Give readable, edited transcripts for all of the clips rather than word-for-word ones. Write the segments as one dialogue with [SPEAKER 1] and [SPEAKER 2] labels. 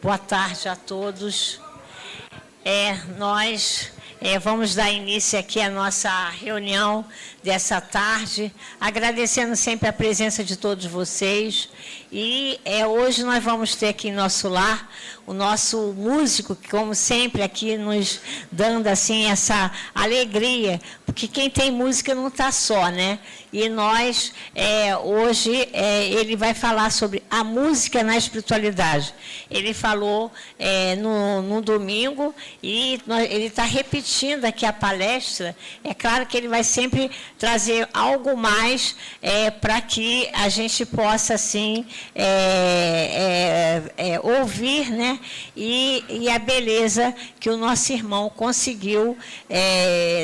[SPEAKER 1] Boa tarde a todos. Nós vamos dar início aqui à nossa reunião dessa tarde, agradecendo sempre a presença de todos vocês. E hoje nós vamos ter aqui em nosso lar o nosso músico, que como sempre aqui nos dando assim essa alegria, porque quem tem música não está só, né? E nós, hoje, ele vai falar sobre a música na espiritualidade. Ele falou no domingo e ele está repetindo aqui a palestra. É claro que ele vai sempre trazer algo mais para que a gente possa, assim, ouvir, né? E a beleza que o nosso irmão conseguiu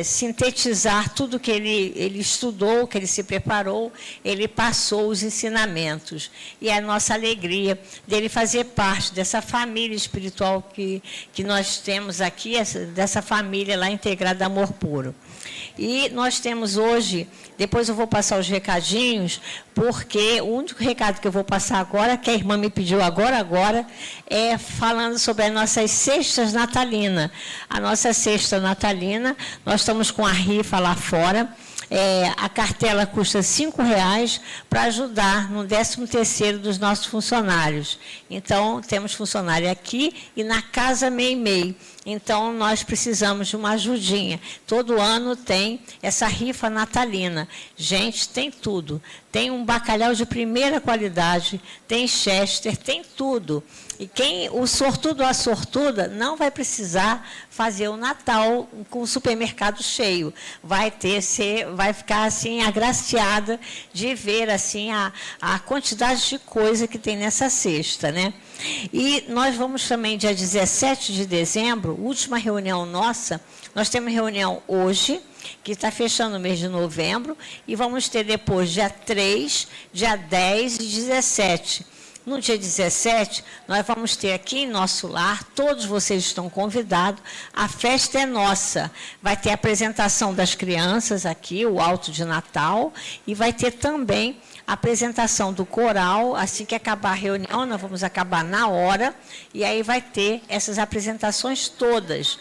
[SPEAKER 1] sintetizar tudo que ele estudou, que ele se preparou, ele passou os ensinamentos. E a nossa alegria dele fazer parte dessa família espiritual que nós temos aqui, dessa família lá integrada Amor Puro. E nós temos hoje, depois eu vou passar os recadinhos, porque o único recado que eu vou passar agora, que a irmã me pediu agora, é falando sobre as nossas cestas natalinas. A nossa cesta natalina, nós estamos com a rifa lá fora. A cartela custa R$5 para ajudar no 13º dos nossos funcionários. Então, temos funcionário aqui e na Casa Meimei. Então, nós precisamos de uma ajudinha. Todo ano tem essa rifa natalina. Gente, tem tudo. Tem um bacalhau de primeira qualidade, tem chester, tem tudo. E o sortudo ou a sortuda não vai precisar fazer o Natal com o supermercado cheio. Vai ficar assim agraciada de ver assim a quantidade de coisa que tem nessa cesta, né? E nós vamos também, dia 17 de dezembro, última reunião nossa, nós temos reunião hoje, que está fechando o mês de novembro, e vamos ter depois dia 3, dia 10 e 17. No dia 17, nós vamos ter aqui em nosso lar, todos vocês estão convidados, a festa é nossa. Vai ter a apresentação das crianças aqui, o alto de Natal, e vai ter também a apresentação do coral. Assim que acabar a reunião, nós vamos acabar na hora, e aí vai ter essas apresentações todas.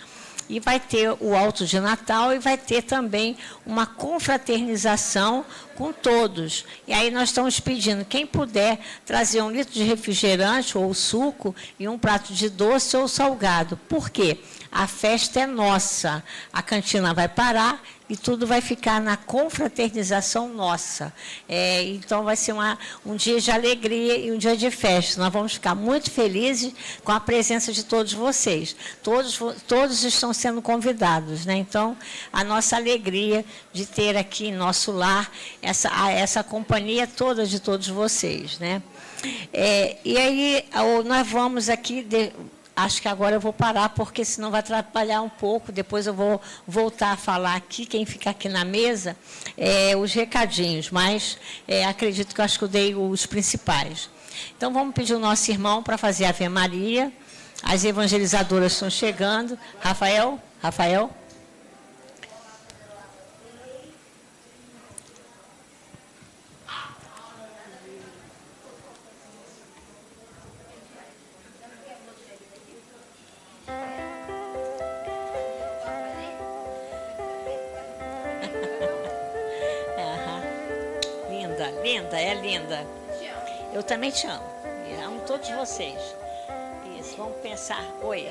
[SPEAKER 1] E vai ter o alto de Natal e vai ter também uma confraternização com todos. E aí nós estamos pedindo, quem puder trazer 1 litro de refrigerante ou suco e um prato de doce ou salgado. Por quê? A festa é nossa. A cantina vai parar e tudo vai ficar na confraternização nossa. Então, vai ser um dia de alegria e um dia de festa. Nós vamos ficar muito felizes com a presença de todos vocês. Todos estão sendo convidados, né? Então, a nossa alegria de ter aqui em nosso lar essa companhia toda de todos vocês, né? E aí, nós vamos aqui... Acho que agora eu vou parar, porque senão vai atrapalhar um pouco. Depois eu vou voltar a falar aqui, quem fica aqui na mesa, os recadinhos. Mas acredito que eu acho que eu dei os principais. Então, vamos pedir o nosso irmão para fazer a Ave Maria. As evangelizadoras estão chegando. Rafael? Linda. Eu também te amo. Eu amo todos vocês. Isso, vamos pensar. Oi.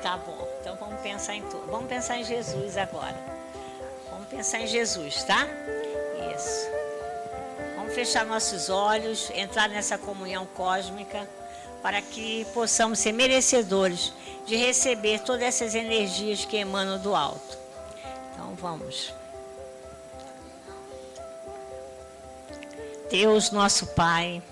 [SPEAKER 1] Tá bom. Então vamos pensar em tudo. Vamos pensar em Jesus agora. Vamos pensar em Jesus, tá? Isso. Vamos fechar nossos olhos, entrar nessa comunhão cósmica, para que possamos ser merecedores de receber todas essas energias que emanam do alto. Então vamos. Deus, nosso Pai,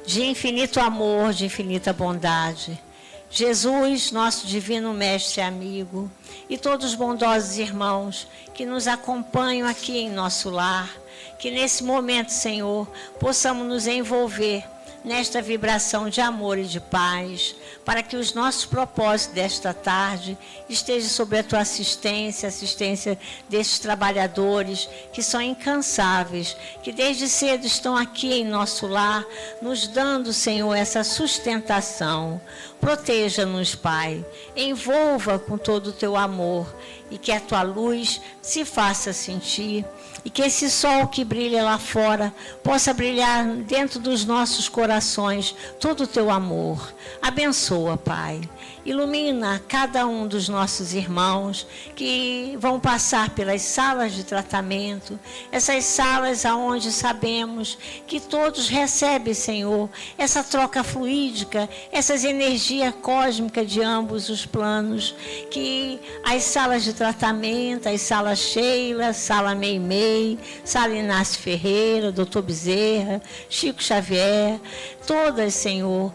[SPEAKER 1] de infinito amor, de infinita bondade, Jesus, nosso divino mestre e amigo, e todos os bondosos irmãos que nos acompanham aqui em nosso lar, que nesse momento, Senhor, possamos nos envolver nesta vibração de amor e de paz, para que os nossos propósitos desta tarde estejam sob a tua assistência, assistência desses trabalhadores que são incansáveis, que desde cedo estão aqui em nosso lar, nos dando, Senhor, essa sustentação. Proteja-nos, Pai, envolva com todo o teu amor e que a tua luz se faça sentir e que esse sol que brilha lá fora possa brilhar dentro dos nossos corações todo o teu amor. Abençoa, Pai. Ilumina cada um dos nossos irmãos que vão passar pelas salas de tratamento, essas salas aonde sabemos que todos recebem, Senhor, essa troca fluídica, essas energias cósmicas de ambos os planos, que as salas de tratamento, as salas Sheila, sala Meimei, sala Inácio Ferreira, Dr. Bezerra, Chico Xavier, todas, Senhor,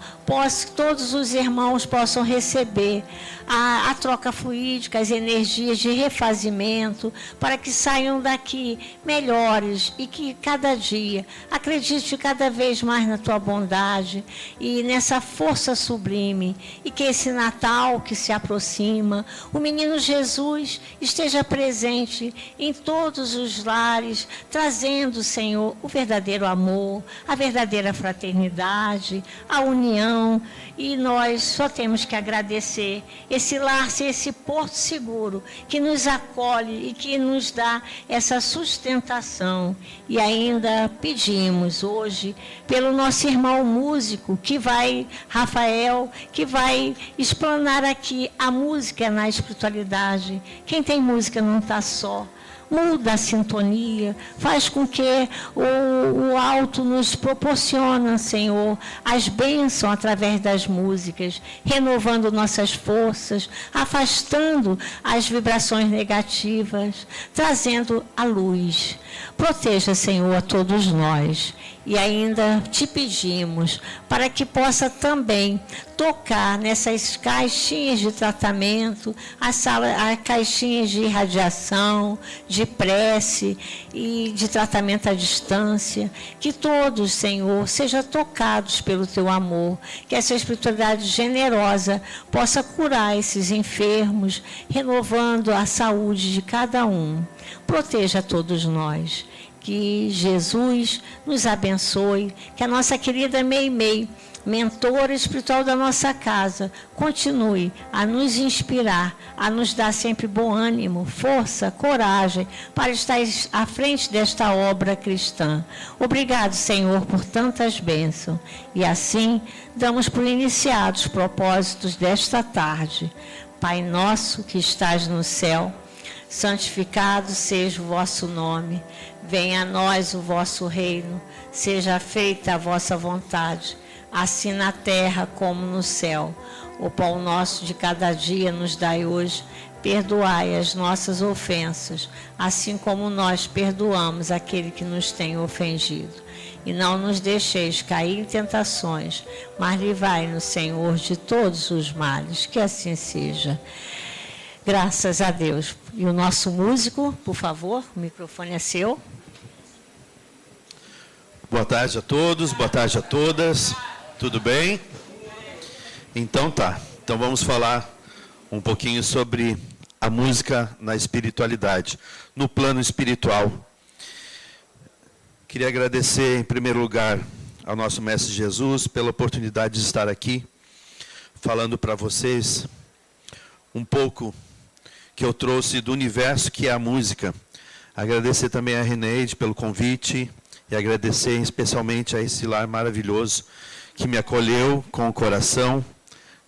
[SPEAKER 1] todos os irmãos possam receber a troca fluídica, as energias de refazimento, para que saiam daqui melhores e que cada dia acredite cada vez mais na tua bondade e nessa força sublime, e que esse Natal que se aproxima, o menino Jesus esteja presente em todos os lares, trazendo, Senhor, o verdadeiro amor, a verdadeira fraternidade, a união, e nós só temos que agradecer esse lar, ser esse porto seguro que nos acolhe e que nos dá essa sustentação. E ainda pedimos hoje pelo nosso irmão músico, Rafael, que vai explanar aqui a música na espiritualidade. Quem tem música não está só. Muda a sintonia, faz com que o alto nos proporciona, Senhor, as bênçãos através das músicas, renovando nossas forças, afastando as vibrações negativas, trazendo a luz. Proteja, Senhor, a todos nós. E ainda te pedimos para que possa também tocar nessas caixinhas de tratamento, as caixinhas de radiação, de prece e de tratamento à distância, que todos, Senhor, sejam tocados pelo teu amor, que essa espiritualidade generosa possa curar esses enfermos, renovando a saúde de cada um. Proteja todos nós. Que Jesus nos abençoe, que a nossa querida Meimei, mentora espiritual da nossa casa, continue a nos inspirar, a nos dar sempre bom ânimo, força, coragem, para estar à frente desta obra cristã. Obrigado, Senhor, por tantas bênçãos. E assim, damos por iniciados os propósitos desta tarde. Pai nosso que estás no céu, santificado seja o vosso nome. Venha a nós o vosso reino. Seja feita a vossa vontade, assim na terra como no céu. O pão nosso de cada dia nos dai hoje. Perdoai as nossas ofensas, assim como nós perdoamos aquele que nos tem ofendido. E não nos deixeis cair em tentações, mas livrai-nos, Senhor, de todos os males. Que assim seja. Graças a Deus. E o nosso músico, por favor, o microfone é seu.
[SPEAKER 2] Boa tarde a todos, boa tarde a todas. Tudo bem? Então tá. Então vamos falar um pouquinho sobre a música na espiritualidade, no plano espiritual. Queria agradecer, em primeiro lugar, ao nosso Mestre Jesus pela oportunidade de estar aqui, falando para vocês um pouco que eu trouxe do universo que é a música. Agradecer também a Reneide pelo convite e agradecer especialmente a esse lar maravilhoso que me acolheu com o coração,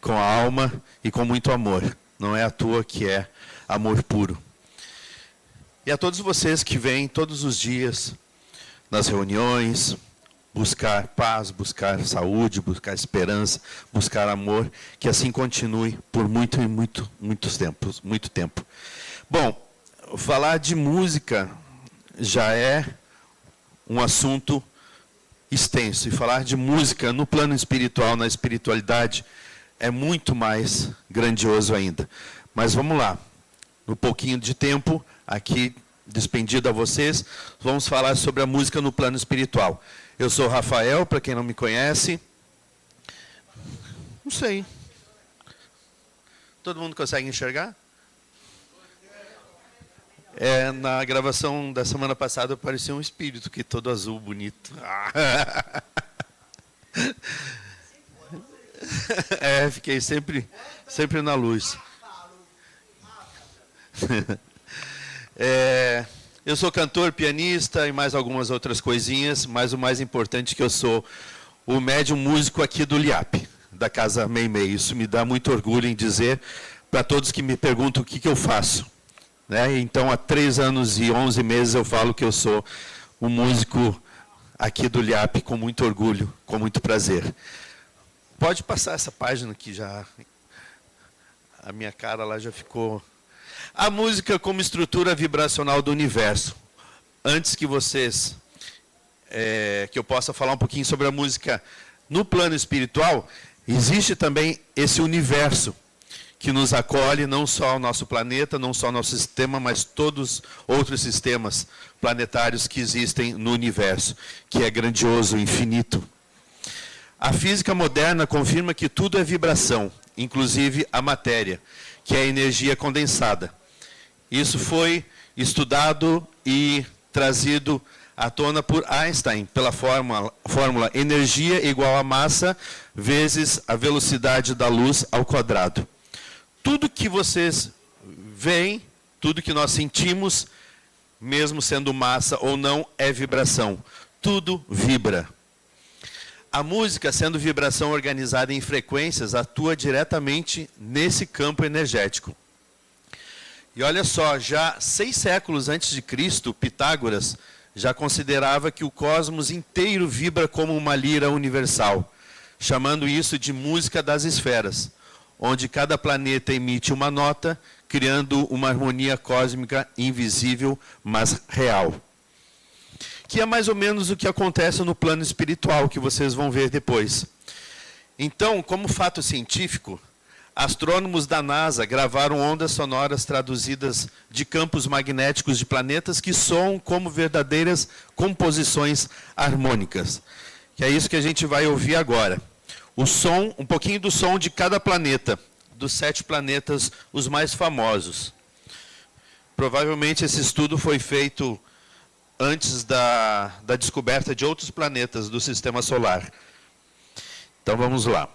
[SPEAKER 2] com a alma e com muito amor. Não é à toa que é amor puro. E a todos vocês que vêm todos os dias nas reuniões, buscar paz, buscar saúde, buscar esperança, buscar amor, que assim continue por muito tempo. Bom, falar de música já é um assunto extenso, e falar de música no plano espiritual, na espiritualidade, é muito mais grandioso ainda. Mas vamos lá, no pouquinho de tempo, aqui despendido a vocês, vamos falar sobre a música no plano espiritual. Eu sou Rafael, para quem não me conhece. Não sei. Todo mundo consegue enxergar? Na gravação da semana passada apareceu um espírito que todo azul, bonito. Fiquei sempre na luz. Eu sou cantor, pianista e mais algumas outras coisinhas, mas o mais importante é que eu sou o médium músico aqui do LIAP, da Casa Meimei. Isso me dá muito orgulho em dizer para todos que me perguntam o que eu faço. Então, há 3 anos e 11 meses eu falo que eu sou um músico aqui do LIAP com muito orgulho, com muito prazer. Pode passar essa página que já... A minha cara lá já ficou... A música como estrutura vibracional do universo. Antes que vocês... que eu possa falar um pouquinho sobre a música no plano espiritual, existe também esse universo que nos acolhe, não só o nosso planeta, não só o nosso sistema, mas todos outros sistemas planetários que existem no universo, que é grandioso, infinito. A física moderna confirma que tudo é vibração, inclusive a matéria, que é a energia condensada. Isso foi estudado e trazido à tona por Einstein, pela fórmula energia igual a massa vezes a velocidade da luz ao quadrado. Tudo que vocês veem, tudo que nós sentimos, mesmo sendo massa ou não, é vibração. Tudo vibra. A música, sendo vibração organizada em frequências, atua diretamente nesse campo energético. E olha só, já 6 séculos antes de Cristo, Pitágoras já considerava que o cosmos inteiro vibra como uma lira universal, chamando isso de música das esferas, onde cada planeta emite uma nota, criando uma harmonia cósmica invisível, mas real. Que é mais ou menos o que acontece no plano espiritual, que vocês vão ver depois. Então, como fato científico, astrônomos da NASA gravaram ondas sonoras traduzidas de campos magnéticos de planetas que soam como verdadeiras composições harmônicas. Que é isso que a gente vai ouvir agora. O som, um pouquinho do som de cada planeta, dos 7 planetas, os mais famosos. Provavelmente esse estudo foi feito antes da descoberta de outros planetas do Sistema Solar. Então vamos lá.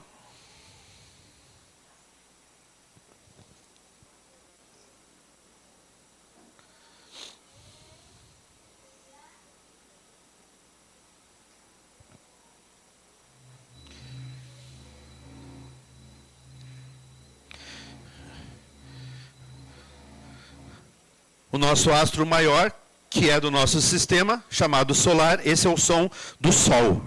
[SPEAKER 2] O nosso astro maior, que é do nosso sistema, chamado solar, esse é o som do Sol.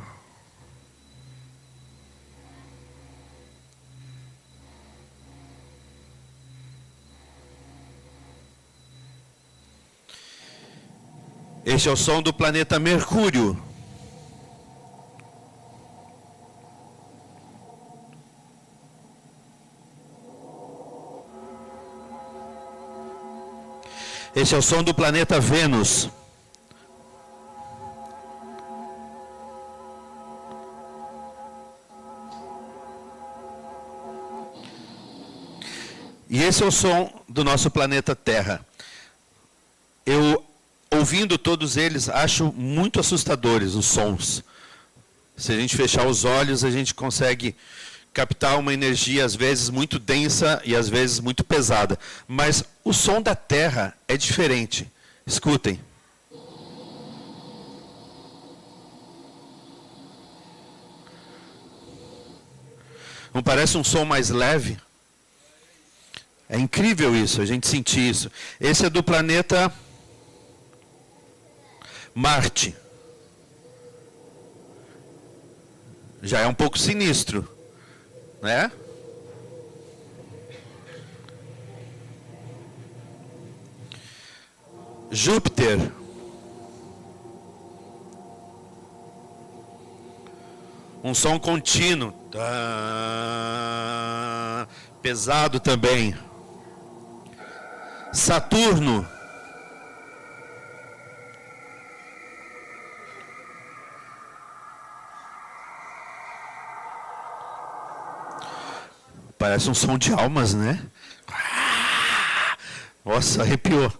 [SPEAKER 2] Este é o som do planeta Mercúrio. Esse é o som do planeta Vênus. E esse é o som do nosso planeta Terra. Eu, ouvindo todos eles, acho muito assustadores os sons. Se a gente fechar os olhos, a gente consegue captar uma energia, às vezes, muito densa e, às vezes, muito pesada. Mas o som da Terra é diferente. Escutem. Não parece um som mais leve? É incrível isso, a gente sentir isso. Esse é do planeta Marte. Já é um pouco sinistro, né? Júpiter. Um som contínuo. Pesado também. Saturno. Parece um som de almas, né? Nossa, arrepiou.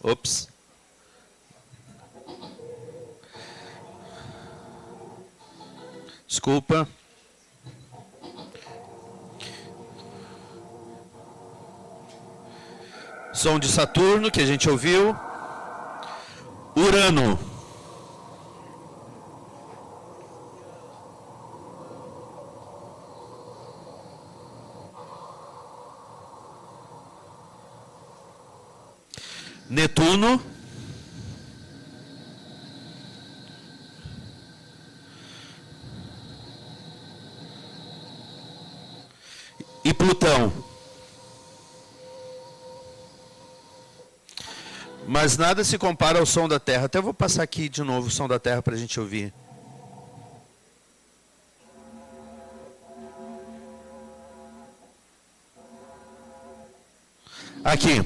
[SPEAKER 2] Ops. Desculpa. Som de Saturno, que a gente ouviu. Urano. Netuno. E Plutão. Mas nada se compara ao som da Terra. Até vou passar aqui de novo o som da Terra para a gente ouvir. Aqui.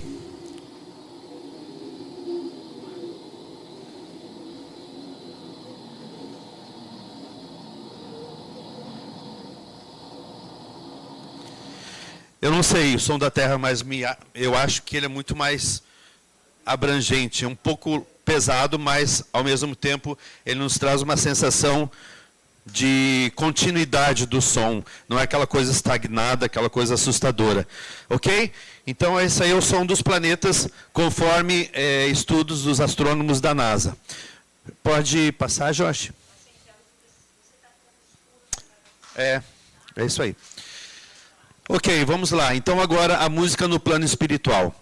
[SPEAKER 2] Eu não sei o som da Terra, mas eu acho que ele é muito mais abrangente, um pouco pesado, mas ao mesmo tempo ele nos traz uma sensação de continuidade do som. Não é aquela coisa estagnada, aquela coisa assustadora. Ok? Então esse aí é o som dos planetas, conforme estudos dos astrônomos da NASA. Pode passar, Josh? É isso aí. Ok, vamos lá. Então agora a música no plano espiritual.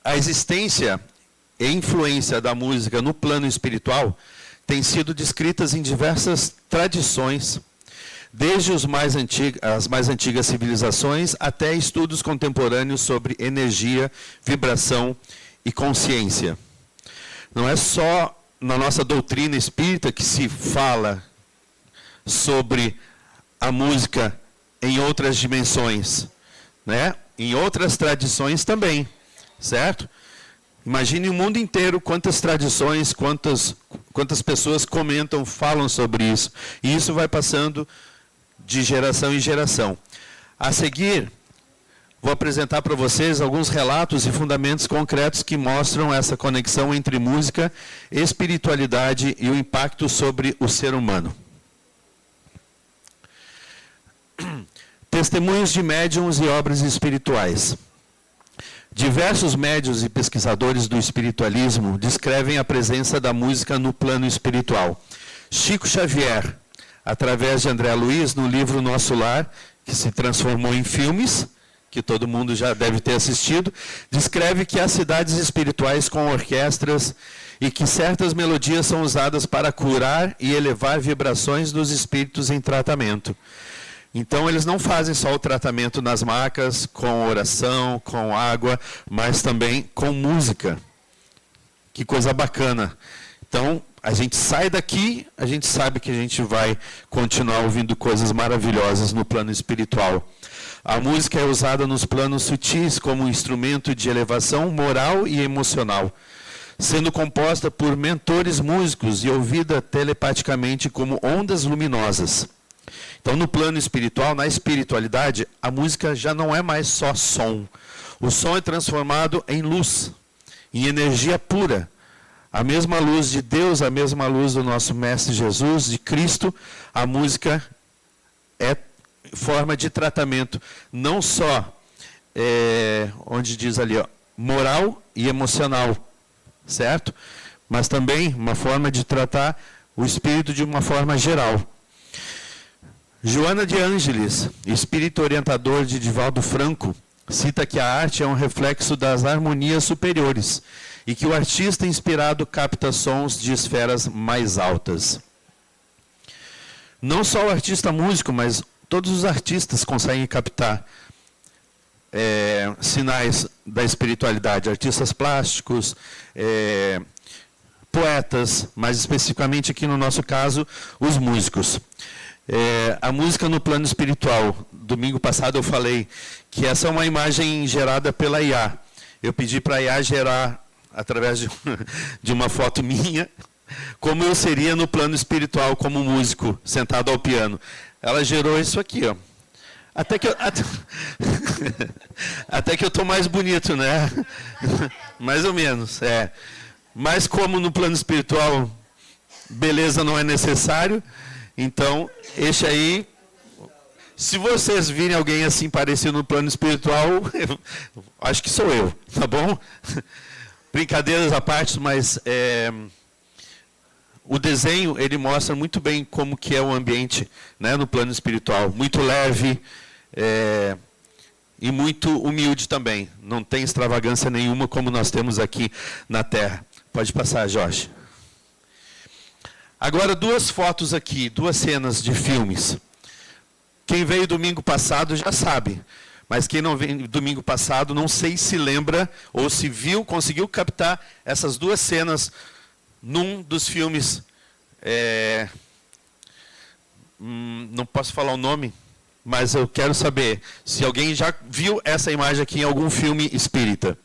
[SPEAKER 2] A existência e influência da música no plano espiritual tem sido descritas em diversas tradições, desde as mais antigas civilizações até estudos contemporâneos sobre energia, vibração e consciência. Não é só na nossa doutrina espírita que se fala sobre a música em outras dimensões, né? Em outras tradições também, certo? Imagine o mundo inteiro quantas tradições, quantas pessoas comentam, falam sobre isso. E isso vai passando de geração em geração. A seguir, vou apresentar para vocês alguns relatos e fundamentos concretos que mostram essa conexão entre música, espiritualidade e o impacto sobre o ser humano. Testemunhos de médiuns e obras espirituais. Diversos médiuns e pesquisadores do espiritualismo descrevem a presença da música no plano espiritual. Chico Xavier, através de André Luiz, no livro Nosso Lar, que se transformou em filmes, que todo mundo já deve ter assistido, descreve que há cidades espirituais com orquestras e que certas melodias são usadas para curar e elevar vibrações dos espíritos em tratamento. Então, eles não fazem só o tratamento nas macas, com oração, com água, mas também com música. Que coisa bacana. Então, a gente sai daqui, a gente sabe que a gente vai continuar ouvindo coisas maravilhosas no plano espiritual. A música é usada nos planos sutis como um instrumento de elevação moral e emocional, sendo composta por mentores músicos e ouvida telepaticamente como ondas luminosas. Então, no plano espiritual, na espiritualidade, a música já não é mais só som. O som é transformado em luz, em energia pura. A mesma luz de Deus, a mesma luz do nosso Mestre Jesus, de Cristo, a música é forma de tratamento, não só, onde diz ali, ó, moral e emocional, certo? Mas também uma forma de tratar o espírito de uma forma geral. Joana de Ângeles, espírito orientador de Divaldo Franco, cita que a arte é um reflexo das harmonias superiores e que o artista inspirado capta sons de esferas mais altas. Não só o artista músico, mas todos os artistas conseguem captar sinais da espiritualidade. Artistas plásticos, poetas, mais especificamente aqui no nosso caso, os músicos. A música no plano espiritual. Domingo passado eu falei que essa é uma imagem gerada pela IA. Eu pedi para a IA gerar, através de uma foto minha, como eu seria no plano espiritual como músico, sentado ao piano. Ela gerou isso aqui, ó. Até que eu estou mais bonito, né? Mais ou menos, é. Mas como no plano espiritual, beleza não é necessário, então, este aí, se vocês virem alguém assim parecido no plano espiritual, acho que sou eu, tá bom? Brincadeiras à parte, mas o desenho, ele mostra muito bem como que é o ambiente, né, no plano espiritual. Muito leve e muito humilde também. Não tem extravagância nenhuma como nós temos aqui na Terra. Pode passar, Jorge. Agora, duas fotos aqui, duas cenas de filmes. Quem veio domingo passado já sabe. Mas quem não veio domingo passado, não sei se lembra ou se viu, conseguiu captar essas duas cenas num dos filmes. Não posso falar o nome, mas eu quero saber se alguém já viu essa imagem aqui em algum filme espírita.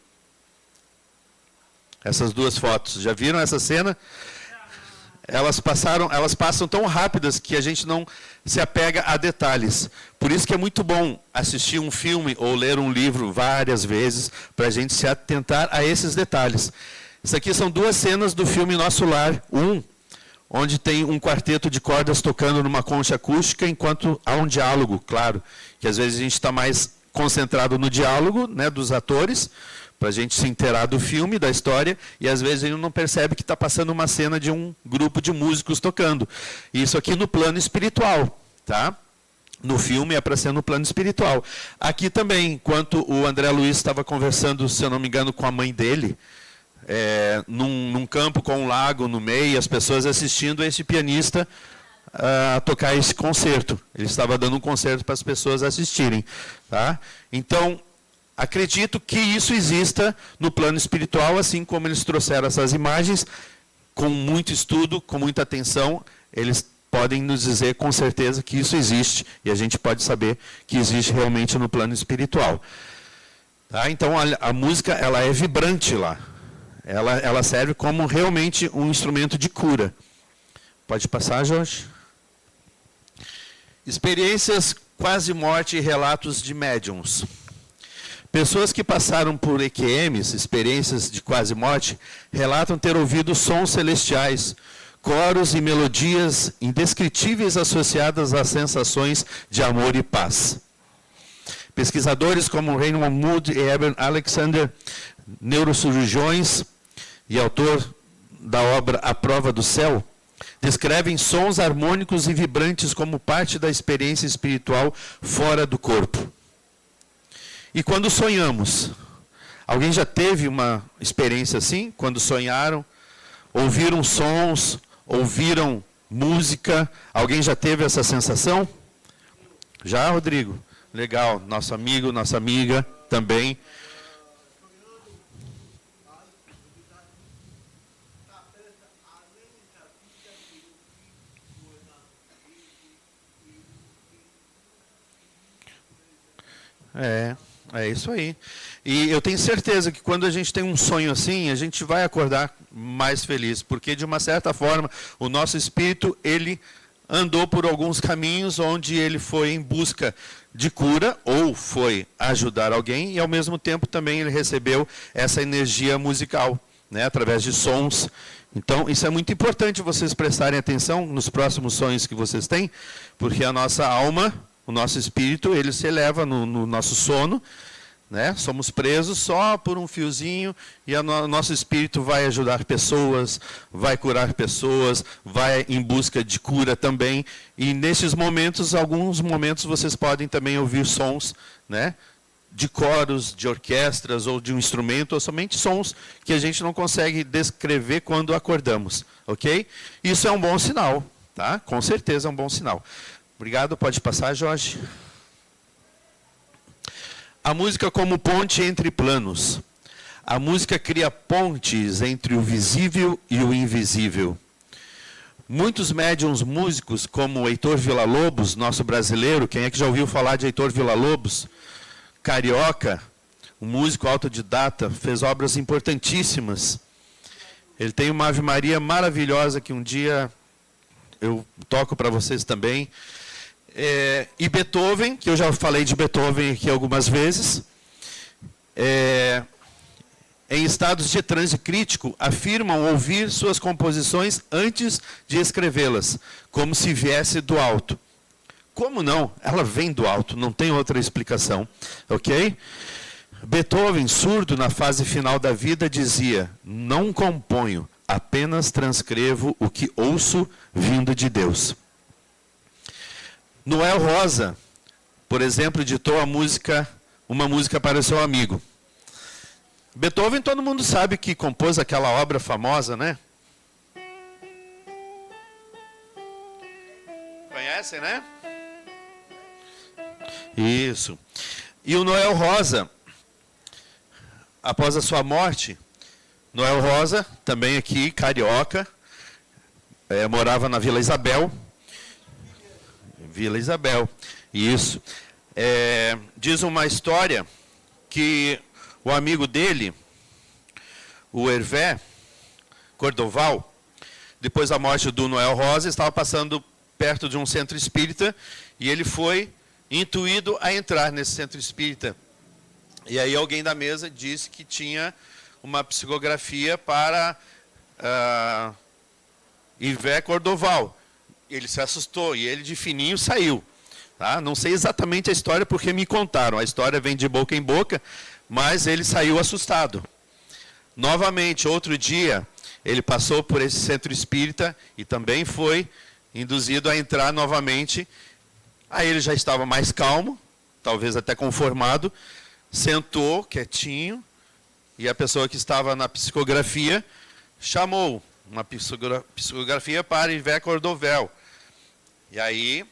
[SPEAKER 2] Essas duas fotos. Já viram essa cena? Elas passam tão rápidas que a gente não se apega a detalhes. Por isso que é muito bom assistir um filme ou ler um livro várias vezes para a gente se atentar a esses detalhes. Isso aqui são duas cenas do filme Nosso Lar. Onde tem um quarteto de cordas tocando numa concha acústica, enquanto há um diálogo, claro, que às vezes a gente está mais concentrado no diálogo, né, dos atores, para a gente se inteirar do filme, da história, e às vezes a gente não percebe que está passando uma cena de um grupo de músicos tocando. Isso aqui no plano espiritual, tá? No filme é para ser no plano espiritual. Aqui também, enquanto o André Luiz estava conversando, se eu não me engano, com a mãe dele, num campo com um lago no meio, as pessoas assistindo a esse pianista a tocar esse concerto. Ele estava dando um concerto para as pessoas assistirem. Tá? Então, acredito que isso exista no plano espiritual, assim como eles trouxeram essas imagens, com muito estudo, com muita atenção, eles podem nos dizer com certeza que isso existe, e a gente pode saber que existe realmente no plano espiritual. Tá? Então, a música ela é vibrante lá. Ela serve como realmente um instrumento de cura. Pode passar, Jorge? Experiências quase morte e relatos de médiums. Pessoas que passaram por EQMs, experiências de quase morte, relatam ter ouvido sons celestiais, coros e melodias indescritíveis associadas a sensações de amor e paz. Pesquisadores como Raymond Moody e Eben Alexander, neurocirurgiões e autor da obra A Prova do Céu, descrevem sons harmônicos e vibrantes como parte da experiência espiritual fora do corpo. E quando sonhamos? Alguém já teve uma experiência assim? Quando sonharam? Ouviram sons? Ouviram música? Alguém já teve essa sensação? Já, Rodrigo? Legal. Nosso amigo, nossa amiga também. É isso aí. E eu tenho certeza que quando a gente tem um sonho assim, a gente vai acordar mais feliz, porque de uma certa forma o nosso espírito, ele andou por alguns caminhos onde ele foi em busca de cura ou foi ajudar alguém e ao mesmo tempo também ele recebeu essa energia musical, né, através de sons. Então, isso é muito importante vocês prestarem atenção nos próximos sonhos que vocês têm, porque a nossa alma, o nosso espírito, ele se eleva no nosso sono, né? Somos presos só por um fiozinho e o nosso espírito vai ajudar pessoas, vai curar pessoas, vai em busca de cura também. E nesses momentos, alguns momentos vocês podem também ouvir sons, né, de coros, de orquestras ou de um instrumento, ou somente sons que a gente não consegue descrever quando acordamos, ok? Isso é um bom sinal, tá? Com certeza é um bom sinal. Obrigado, pode passar, Jorge. A música como ponte entre planos. A música cria pontes entre o visível e o invisível. Muitos médiuns músicos, como Heitor Villa-Lobos, nosso brasileiro, quem é que já ouviu falar de Heitor Villa-Lobos? Carioca, um músico autodidata, fez obras importantíssimas. Ele tem uma Ave Maria maravilhosa que um dia eu toco para vocês também. E Beethoven, que eu já falei de Beethoven aqui algumas vezes, em estados de transe crítico, afirmam ouvir suas composições antes de escrevê-las, como se viesse do alto. Como não? Ela vem do alto, não tem outra explicação. Ok? Beethoven, surdo na fase final da vida, dizia: não componho, apenas transcrevo o que ouço vindo de Deus. Noel Rosa, por exemplo, ditou uma música para o seu amigo. Beethoven, todo mundo sabe que compôs aquela obra famosa, né? Conhecem, né? Isso. E o Noel Rosa, após a sua morte, Noel Rosa, também aqui, carioca, morava na Vila Isabel. Vila Isabel, isso. Diz uma história que o amigo dele, o Hervé Cordoval, depois da morte do Noel Rosa, estava passando perto de um centro espírita e ele foi intuído a entrar nesse centro espírita. E aí alguém da mesa disse que tinha uma psicografia para Hervé Cordoval. Ele se assustou e ele de fininho saiu. Tá? Não sei exatamente a história porque me contaram. A história vem de boca em boca, mas ele saiu assustado. Novamente, outro dia, ele passou por esse centro espírita e também foi induzido a entrar novamente. Aí ele já estava mais calmo, talvez até conformado, sentou quietinho e a pessoa que estava na psicografia chamou uma psicografia para Hervé Cordoval. E aí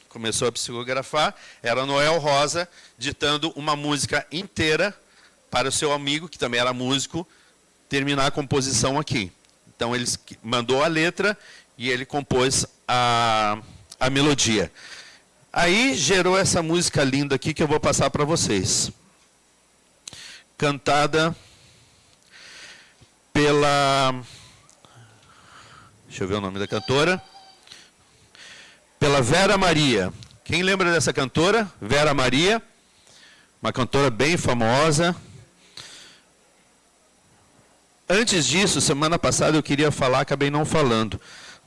[SPEAKER 2] começou a psicografar, era Noel Rosa ditando uma música inteira para o seu amigo, que também era músico, terminar a composição aqui. Então ele mandou a letra e ele compôs a melodia. Aí gerou essa música linda aqui que eu vou passar para vocês. Cantada pela... Deixa eu ver o nome da cantora. Pela Vera Maria. Quem lembra dessa cantora? Vera Maria. Uma cantora bem famosa. Antes disso, semana passada eu queria falar, acabei não falando.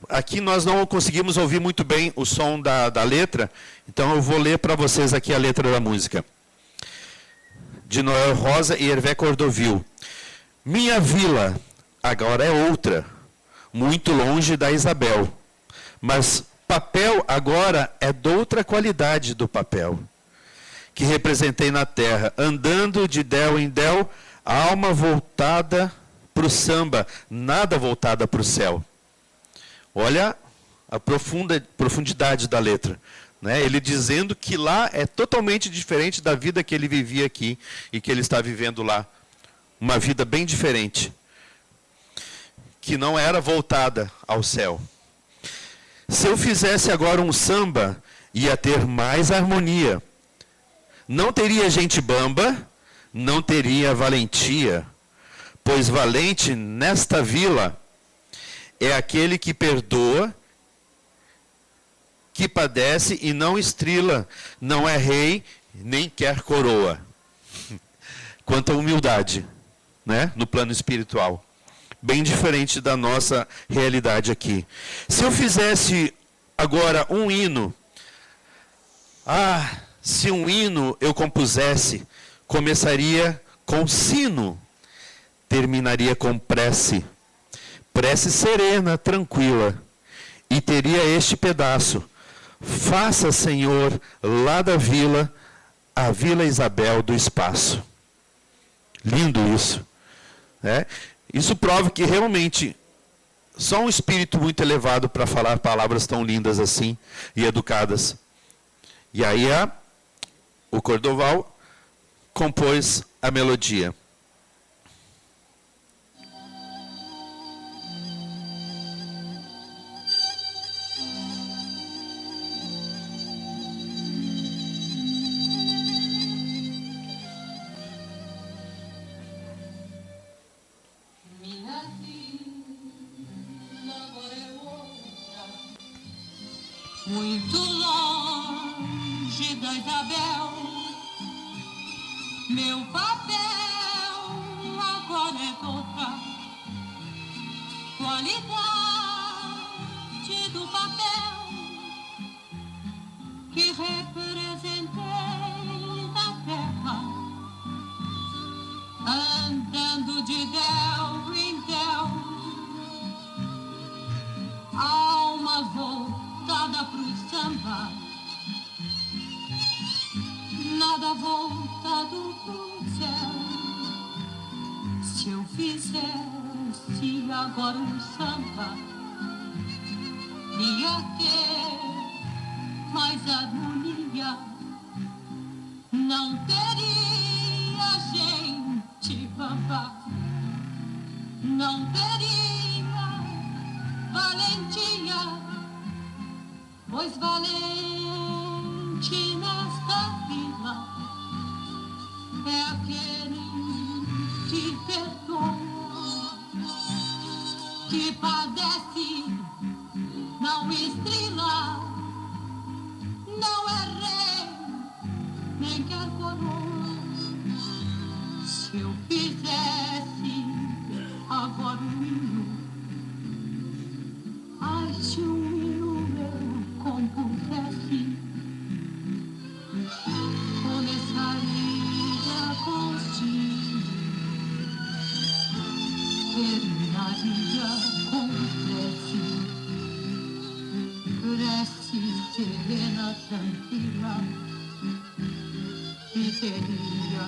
[SPEAKER 2] Aqui nós não conseguimos ouvir muito bem o som da letra, então eu vou ler para vocês aqui a letra da música. De Noel Rosa e Hervé Cordoval. Minha vila agora é outra, muito longe da Isabel, mas papel agora é de outra qualidade do papel, que representei na terra, andando de del em del, a alma voltada para o samba, nada voltada para o céu. Olha a profundidade da letra. Né? Ele dizendo que lá é totalmente diferente da vida que ele vivia aqui e que ele está vivendo lá. Uma vida bem diferente, que não era voltada ao céu. Se eu fizesse agora um samba, ia ter mais harmonia. Não teria gente bamba, não teria valentia, pois valente nesta vila é aquele que perdoa, que padece e não estrila, não é rei, nem quer coroa. Quanto à humildade, né, no plano espiritual. Bem diferente da nossa realidade aqui. Se eu fizesse agora um hino, se um hino eu compusesse, começaria com sino, terminaria com prece. Prece serena, tranquila, e teria este pedaço. Faça, Senhor, lá da vila, a Vila Isabel do espaço. Lindo isso. Né? Isso prova que realmente só um espírito muito elevado para falar palavras tão lindas assim e educadas. E aí o Cordoval compôs a melodia.
[SPEAKER 3] muito longe da Isabel. Meu papel agora é outra qualidade do papel que representei na terra, andando de del em del, alma voltada pro samba, nada voltado pro céu. Se eu fizesse agora um samba, ia ter mais harmonia, não teria gente bamba, não teria valentia, pois valente nesta vila é aquele que perdoa, que padece, não estrela, não é rei, nem quer coroa. Se eu fizesse agora um hino, ai, se um hino eu compusesse, começaria contigo, terminaria com prece, prece serena, tranquila, e teria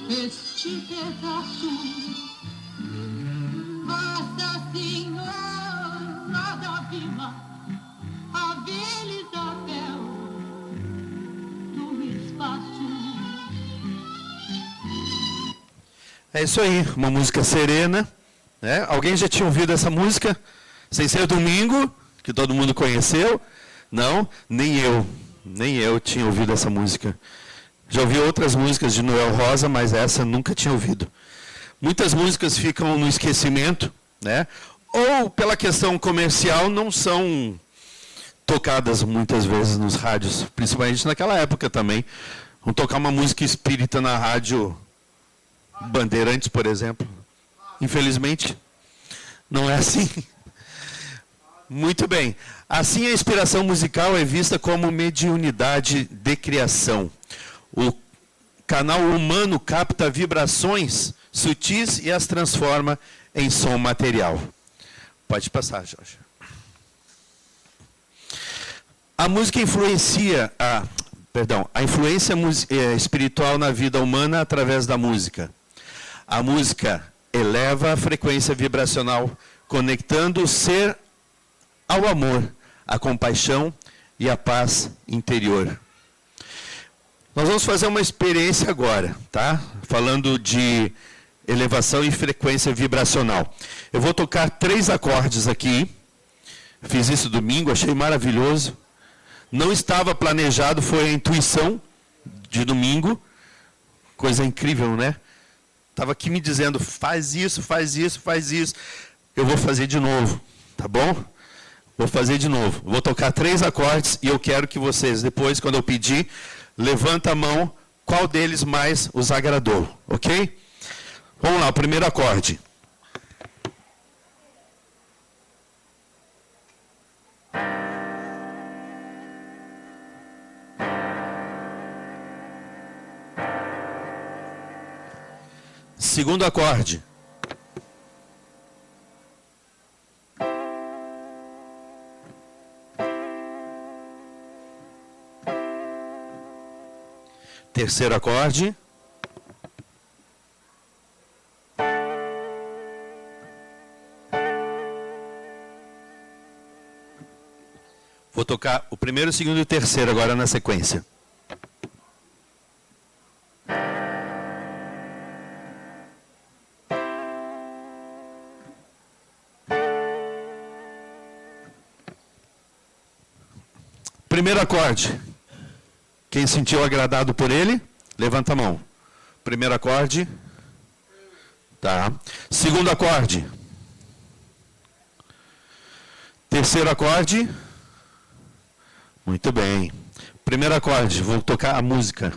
[SPEAKER 3] este pedaço. Nossa Senhora da Vila, a Vila Isabel do espaço.
[SPEAKER 2] É isso aí, uma música serena, né? Alguém já tinha ouvido essa música? Sem ser Domingo, que todo mundo conheceu? Não, nem eu tinha ouvido essa música. Já ouvi outras músicas de Noel Rosa, mas essa nunca tinha ouvido. Muitas músicas ficam no esquecimento, né? Ou pela questão comercial não são tocadas muitas vezes nos rádios, principalmente naquela época também. Vamos tocar uma música espírita na rádio Bandeirantes, por exemplo. Infelizmente, não é assim. Muito bem. Assim, a inspiração musical é vista como mediunidade de criação. O canal humano capta vibrações sutis e as transforma em som material. Pode passar, Jorge. A música influencia a influência espiritual na vida humana através da música. A música eleva a frequência vibracional, conectando o ser ao amor, à compaixão e à paz interior. Nós vamos fazer uma experiência agora, tá? Falando de elevação e frequência vibracional. Eu vou tocar 3 acordes aqui. Fiz isso domingo, achei maravilhoso. Não estava planejado, foi a intuição de domingo. Coisa incrível, né? Estava aqui me dizendo, faz isso, faz isso, faz isso. Eu vou fazer de novo, tá bom? Vou fazer de novo. Vou tocar 3 acordes e eu quero que vocês, depois, quando eu pedir, levanta a mão, qual deles mais os agradou, ok? Vamos lá, o primeiro acorde. Segundo acorde. Terceiro acorde. Vou tocar o primeiro, o segundo e o terceiro agora na sequência. Primeiro acorde. Quem sentiu agradado por ele, levanta a mão. Primeiro acorde. Tá. Segundo acorde. Terceiro acorde. Muito bem. Primeiro acorde, vou tocar a música.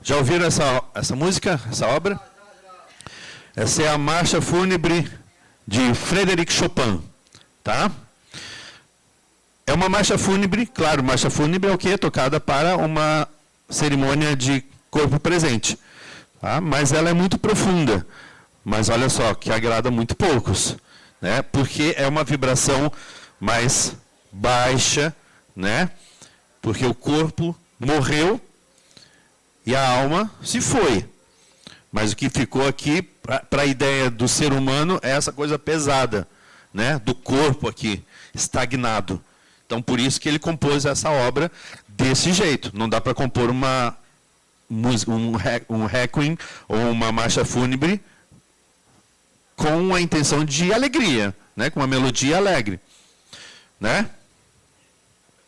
[SPEAKER 2] Já ouviram essa música, essa obra? Essa é a Marcha Fúnebre de Frédéric Chopin, tá? É uma marcha fúnebre, claro, marcha fúnebre é o quê? Tocada para uma cerimônia de corpo presente, tá? Mas ela é muito profunda, mas olha só, que agrada muito poucos, né? Porque é uma vibração mais baixa, né? Porque o corpo morreu e a alma se foi. Mas o que ficou aqui, para a ideia do ser humano, é essa coisa pesada, né? Do corpo aqui, estagnado. Então, por isso que ele compôs essa obra desse jeito. Não dá para compor uma música, um requiem ou uma marcha fúnebre com a intenção de alegria, né? Com uma melodia alegre, né?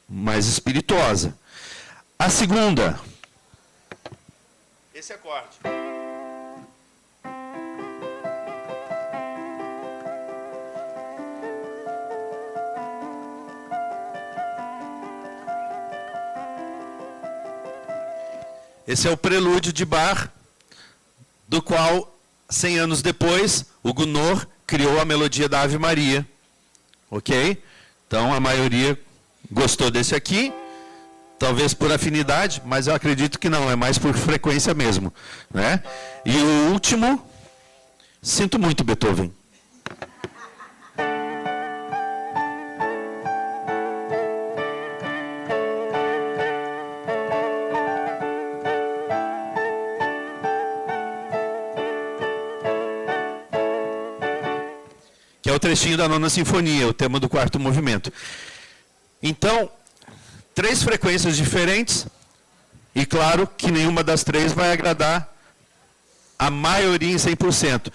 [SPEAKER 2] Mais espirituosa. A segunda... Esse acorde. Esse é o prelúdio de Bach, do qual, 100 anos depois, o Gounod criou a melodia da Ave Maria. Ok? Então, a maioria gostou desse aqui. Talvez por afinidade, mas eu acredito que não, é mais por frequência mesmo, né? E o último, sinto muito, Beethoven. Que é o trechinho da Nona Sinfonia, o tema do quarto movimento. Então, 3 frequências diferentes, e claro que nenhuma das 3 vai agradar a maioria em 100%.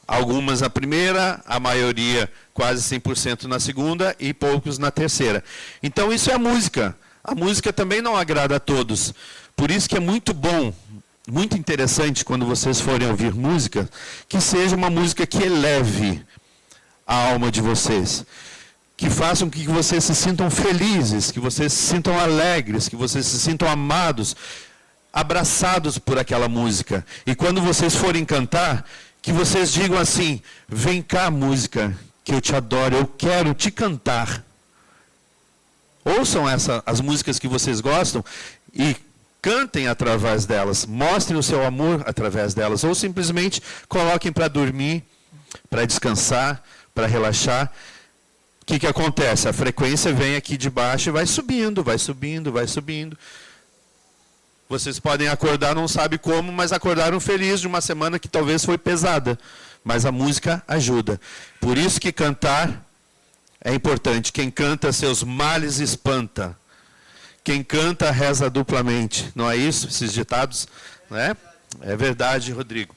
[SPEAKER 2] Algumas na primeira, a maioria quase 100% na segunda e poucos na terceira. Então isso é a música. A música também não agrada a todos. Por isso que é muito bom, muito interessante quando vocês forem ouvir música, que seja uma música que eleve a alma de vocês. Que façam que vocês se sintam felizes, que vocês se sintam alegres, que vocês se sintam amados, abraçados por aquela música. E quando vocês forem cantar, que vocês digam assim: vem cá, música, que eu te adoro, eu quero te cantar. Ouçam as músicas que vocês gostam e cantem através delas, mostrem o seu amor através delas, ou simplesmente coloquem para dormir, para descansar, para relaxar. O que acontece? A frequência vem aqui de baixo e vai subindo, vai subindo, vai subindo. Vocês podem acordar, não sabe como, mas acordaram felizes de uma semana que talvez foi pesada. Mas a música ajuda. Por isso que cantar é importante. Quem canta seus males espanta. Quem canta reza duplamente. Não é isso? Esses ditados, né? É verdade, Rodrigo.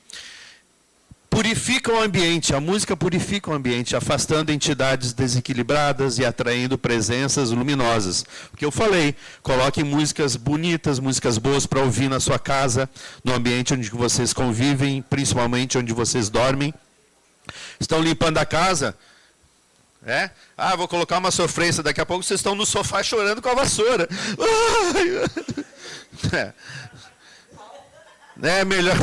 [SPEAKER 2] Purifica o ambiente, a música purifica o ambiente, afastando entidades desequilibradas e atraindo presenças luminosas. O que eu falei, coloquem músicas bonitas, músicas boas para ouvir na sua casa, no ambiente onde vocês convivem, principalmente onde vocês dormem. Estão limpando a casa? Vou colocar uma sofrência, daqui a pouco vocês estão no sofá chorando com a vassoura. É melhor...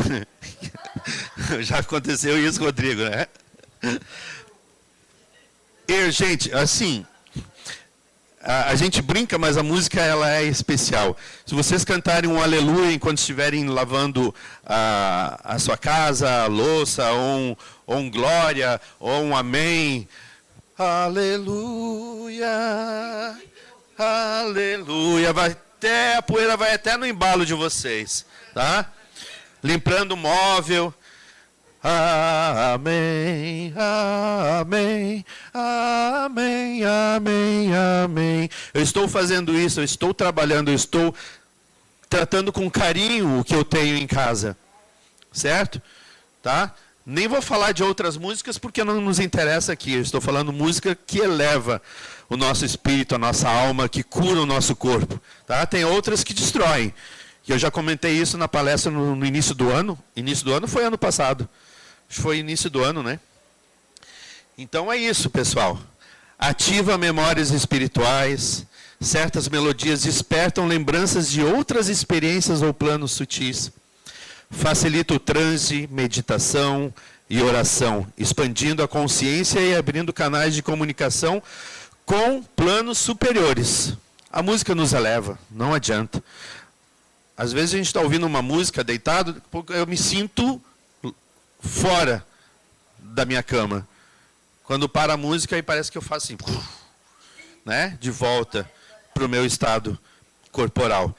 [SPEAKER 2] Já aconteceu isso, Rodrigo, né? E, gente, assim, a gente brinca, mas a música ela é especial. Se vocês cantarem um aleluia enquanto estiverem lavando a sua casa, a louça, ou um glória, ou um amém, aleluia, aleluia, a poeira vai até no embalo de vocês, tá? Limpando o móvel. Amém, amém, amém, amém, amém. Eu estou fazendo isso, eu estou trabalhando, eu estou tratando com carinho o que eu tenho em casa. Certo? Tá? Nem vou falar de outras músicas porque não nos interessa aqui. Eu estou falando música que eleva o nosso espírito, a nossa alma, que cura o nosso corpo. Tá? Tem outras que destroem. E eu já comentei isso na palestra no início do ano. Início do ano foi ano passado. Acho que foi início do ano, né? Então é isso, pessoal. Ativa memórias espirituais. Certas melodias despertam lembranças de outras experiências ou planos sutis. Facilita o transe, meditação e oração, expandindo a consciência e abrindo canais de comunicação com planos superiores. A música nos eleva, não adianta. Às vezes a gente está ouvindo uma música deitado, eu me sinto fora da minha cama. Quando para a música, aí parece que eu faço assim, né? De volta para o meu estado corporal.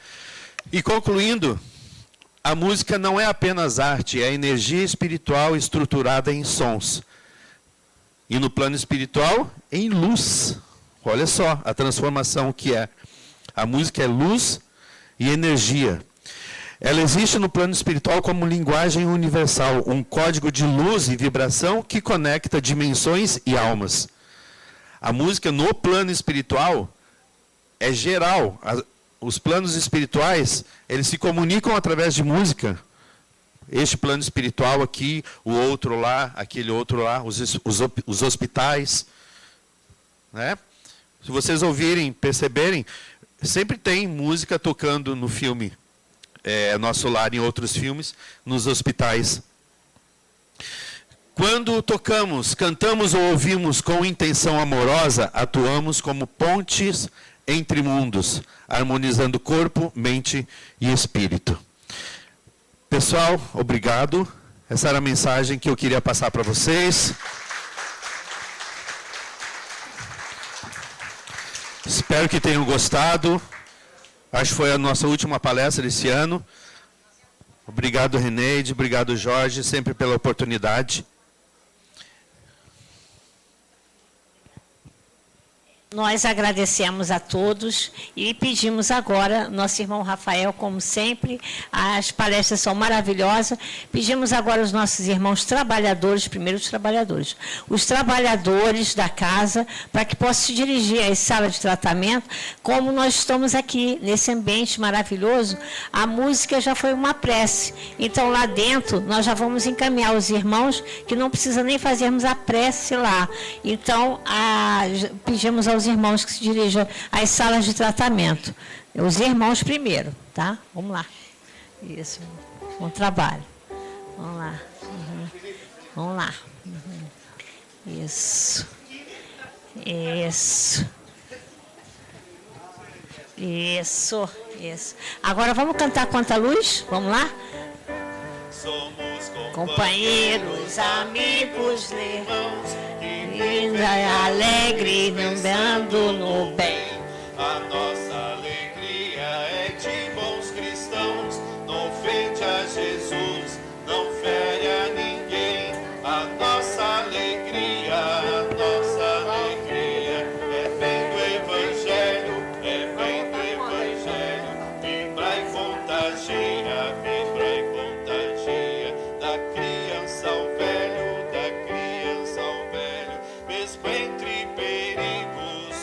[SPEAKER 2] E concluindo, a música não é apenas arte, é energia espiritual estruturada em sons. E no plano espiritual, em luz. Olha só a transformação que é. A música é luz e energia. Ela existe no plano espiritual como linguagem universal, um código de luz e vibração que conecta dimensões e almas. A música no plano espiritual é geral. Os planos espirituais, eles se comunicam através de música. Este plano espiritual aqui, o outro lá, aquele outro lá, os hospitais. Né? Se vocês ouvirem, perceberem, sempre tem música tocando no filme Nosso Lar, em outros filmes, nos hospitais. Quando tocamos, cantamos ou ouvimos com intenção amorosa, atuamos como pontes entre mundos, harmonizando corpo, mente e espírito. Pessoal, obrigado. Essa era a mensagem que eu queria passar para vocês. Espero que tenham gostado. Acho que foi a nossa última palestra desse ano. Obrigado, Reneide. Obrigado, Jorge, sempre pela oportunidade.
[SPEAKER 1] Nós agradecemos a todos e pedimos agora, nosso irmão Rafael, como sempre, as palestras são maravilhosas, pedimos agora aos nossos irmãos trabalhadores, primeiro os trabalhadores da casa, para que possam se dirigir às salas de tratamento, como nós estamos aqui, nesse ambiente maravilhoso, a música já foi uma prece, então lá dentro nós já vamos encaminhar os irmãos, que não precisa nem fazermos a prece lá, então pedimos aos irmãos que se dirijam às salas de tratamento. Os irmãos primeiro, tá? Vamos lá. Isso. Bom trabalho. Vamos lá. Uhum. Vamos lá. Uhum. Isso. Isso. Isso. Isso. Agora vamos cantar Quanta Luz? Vamos lá?
[SPEAKER 4] Somos
[SPEAKER 1] companheiros, amigos, irmãos, alegre, andando no bem.
[SPEAKER 4] A nossa alegria é de bons cristãos. Não ofende a Jesus, não fere a ninguém. A nossa alegria vem do Evangelho, vem do Evangelho. Vibra e contagia, da criança ao velho, mesmo entre perigos.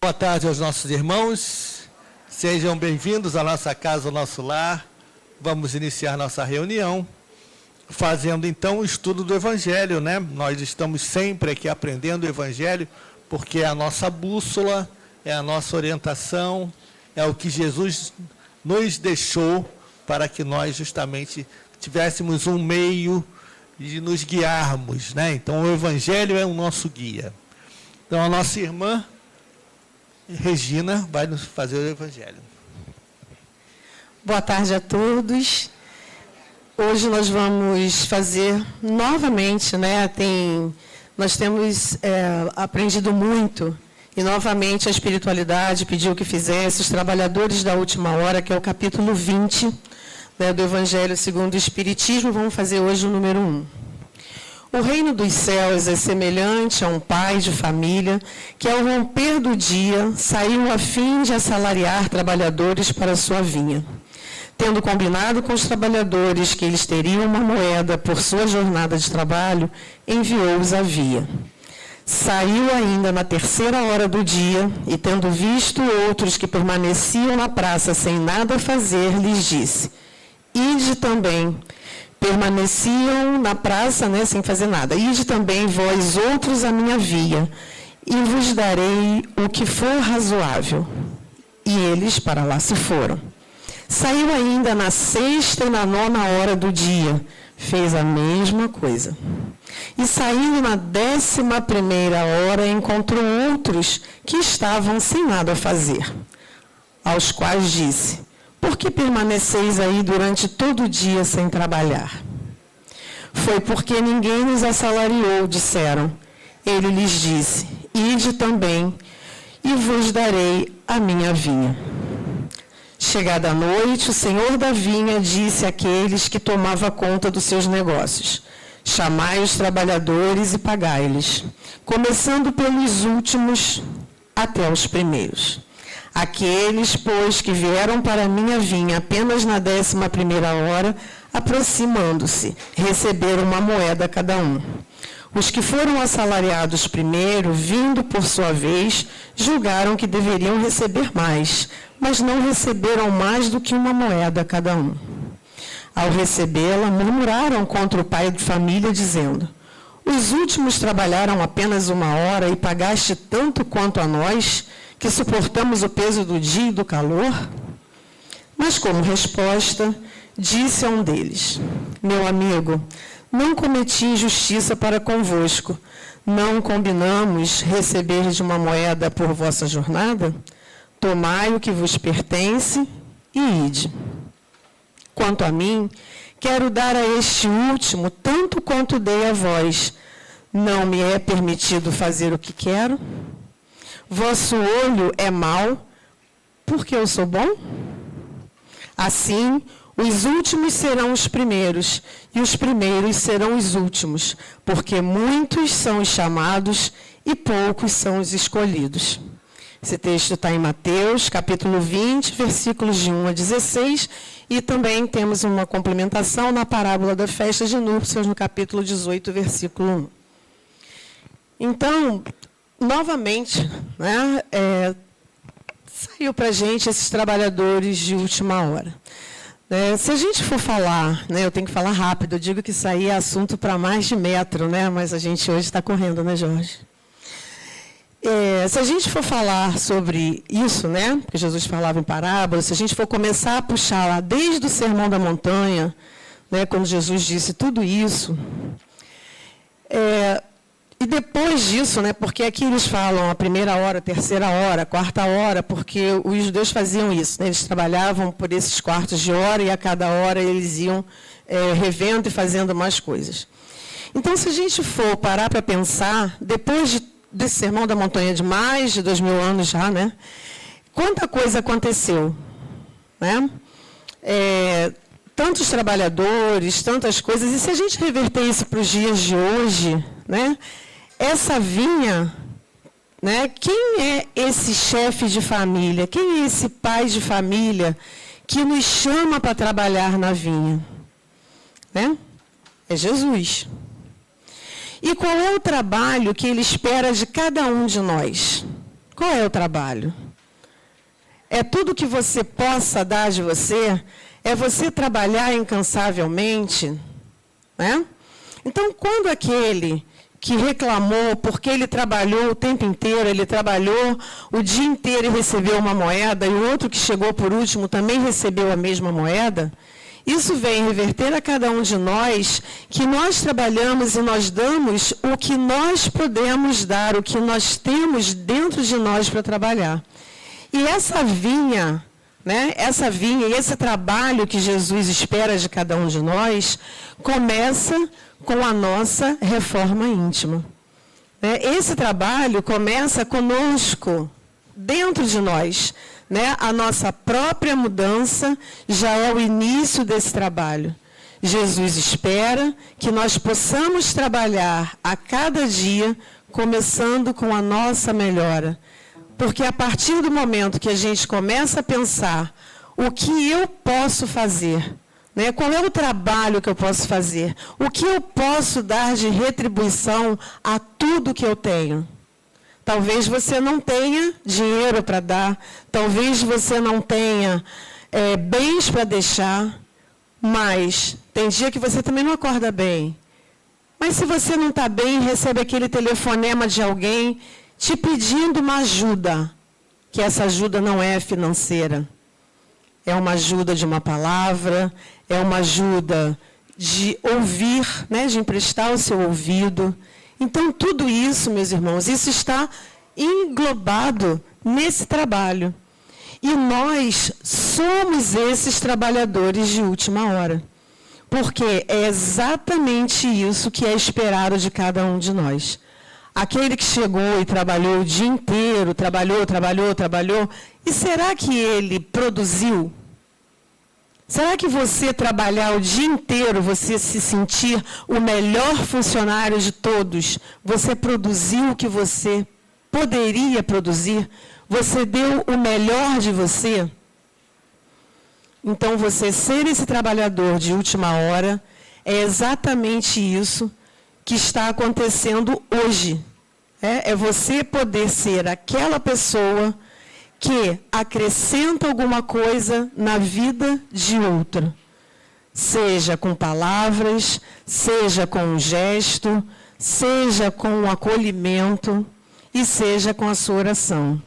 [SPEAKER 5] Boa tarde aos nossos irmãos. Sejam bem-vindos à nossa casa, ao nosso lar. Vamos iniciar nossa reunião fazendo então o estudo do Evangelho, né? Nós estamos sempre aqui aprendendo o Evangelho porque é a nossa bússola, é a nossa orientação, é o que Jesus nos deixou para que nós justamente tivéssemos um meio de nos guiarmos, né? Então o Evangelho é o nosso guia. Então a nossa irmã Regina vai nos fazer o Evangelho.
[SPEAKER 6] Boa tarde a todos. Hoje nós vamos fazer novamente, né? Nós temos aprendido muito e novamente a espiritualidade pediu que fizesse os trabalhadores da última hora, que é o capítulo 20, né, do Evangelho segundo o Espiritismo. Vamos fazer hoje o número 1. O reino dos céus é semelhante a um pai de família que, ao romper do dia, saiu a fim de assalariar trabalhadores para a sua vinha. Tendo combinado com os trabalhadores que eles teriam uma moeda por sua jornada de trabalho, enviou-os à via. Saiu ainda na 3ª hora do dia e, tendo visto outros que permaneciam na praça sem nada fazer, lhes disse: Ide também. Permaneciam na praça, né, sem fazer nada. Ide também vós outros à minha via, e vos darei o que for razoável. E eles para lá se foram. Saiu ainda na 6ª e na 9ª hora do dia, fez a mesma coisa. E saindo na 11ª hora, encontrou outros que estavam sem nada a fazer, aos quais disse: Por que permaneceis aí durante todo o dia sem trabalhar? Foi porque ninguém nos assalariou, disseram. Ele lhes disse: Ide também, e vos darei a minha vinha. Chegada a noite, o senhor da vinha disse àqueles que tomava conta dos seus negócios: Chamai os trabalhadores e pagai-lhes, começando pelos últimos até os primeiros. Aqueles, pois, que vieram para a minha vinha apenas na 11ª hora, aproximando-se, receberam uma moeda cada um. Os que foram assalariados primeiro, vindo por sua vez, julgaram que deveriam receber mais, mas não receberam mais do que uma moeda cada um. Ao recebê-la, murmuraram contra o pai de família, dizendo: Os últimos trabalharam apenas 1 hora e pagaste tanto quanto a nós, que suportamos o peso do dia e do calor? Mas, como resposta, disse a um deles: Meu amigo, não cometi injustiça para convosco. Não combinamos receber de uma moeda por vossa jornada? Tomai o que vos pertence e ide. Quanto a mim, quero dar a este último tanto quanto dei a vós. Não me é permitido fazer o que quero? Vosso olho é mau, porque eu sou bom? Assim, os últimos serão os primeiros, e os primeiros serão os últimos, porque muitos são os chamados e poucos são os escolhidos. Esse texto está em Mateus, capítulo 20, versículos de 1 a 16, e também temos uma complementação na parábola da festa de núpcias, no capítulo 18, versículo 1. Então, novamente, né, saiu para a gente esses trabalhadores de última hora. Se a gente for falar, né, eu tenho que falar rápido, eu digo que isso aí é assunto para mais de metro, né, mas a gente hoje está correndo, né, Jorge? Se a gente for falar sobre isso, né, porque Jesus falava em parábolas, se a gente for começar a puxar lá desde o Sermão da Montanha, né, quando Jesus disse tudo isso, e depois disso, né, porque aqui eles falam a 1ª hora, a 3ª hora, a 4ª hora, porque os judeus faziam isso, né, eles trabalhavam por esses quartos de hora e a cada hora eles iam revendo e fazendo mais coisas. Então, se a gente for parar para pensar, depois desse Sermão da Montanha de mais de 2000 anos já, né, quanta coisa aconteceu, né? Tantos trabalhadores, tantas coisas, e se a gente reverter isso para os dias de hoje, né, essa vinha, né, quem é esse chefe de família, quem é esse pai de família que nos chama para trabalhar na vinha? Né? É Jesus. E qual é o trabalho que ele espera de cada um de nós? Qual é o trabalho? É tudo que você possa dar de você? É você trabalhar incansavelmente? Né? Então, quando aquele que reclamou porque ele trabalhou o tempo inteiro, ele trabalhou o dia inteiro e recebeu uma moeda, e o outro que chegou por último também recebeu a mesma moeda, isso vem reverter a cada um de nós, que nós trabalhamos e nós damos o que nós podemos dar, o que nós temos dentro de nós para trabalhar. E essa vinha, né, essa vinha e esse trabalho que Jesus espera de cada um de nós, começa com a nossa reforma íntima. Esse trabalho começa conosco, dentro de nós. A nossa própria mudança já é o início desse trabalho. Jesus espera que nós possamos trabalhar a cada dia, começando com a nossa melhora. Porque a partir do momento que a gente começa a pensar o que eu posso fazer, qual é o trabalho que eu posso fazer, o que eu posso dar de retribuição a tudo que eu tenho. Talvez você não tenha dinheiro para dar, talvez você não tenha bens para deixar, mas tem dia que você também não acorda bem. Mas se você não está bem, recebe aquele telefonema de alguém te pedindo uma ajuda, que essa ajuda não é financeira. É uma ajuda de uma palavra, é uma ajuda de ouvir, de emprestar o seu ouvido. Então, tudo isso, meus irmãos, isso está englobado nesse trabalho. E nós somos esses trabalhadores de última hora. Porque é exatamente isso que é esperado de cada um de nós. Aquele que chegou e trabalhou o dia inteiro, trabalhou, e será que ele produziu? Será que você trabalhar o dia inteiro, você se sentir o melhor funcionário de todos, você produziu o que você poderia produzir? Você deu o melhor de você? Então, você ser esse trabalhador de última hora é exatamente isso que está acontecendo hoje. É você poder ser aquela pessoa que acrescenta alguma coisa na vida de outra. Seja com palavras, seja com um gesto, seja com um acolhimento e seja com a sua oração.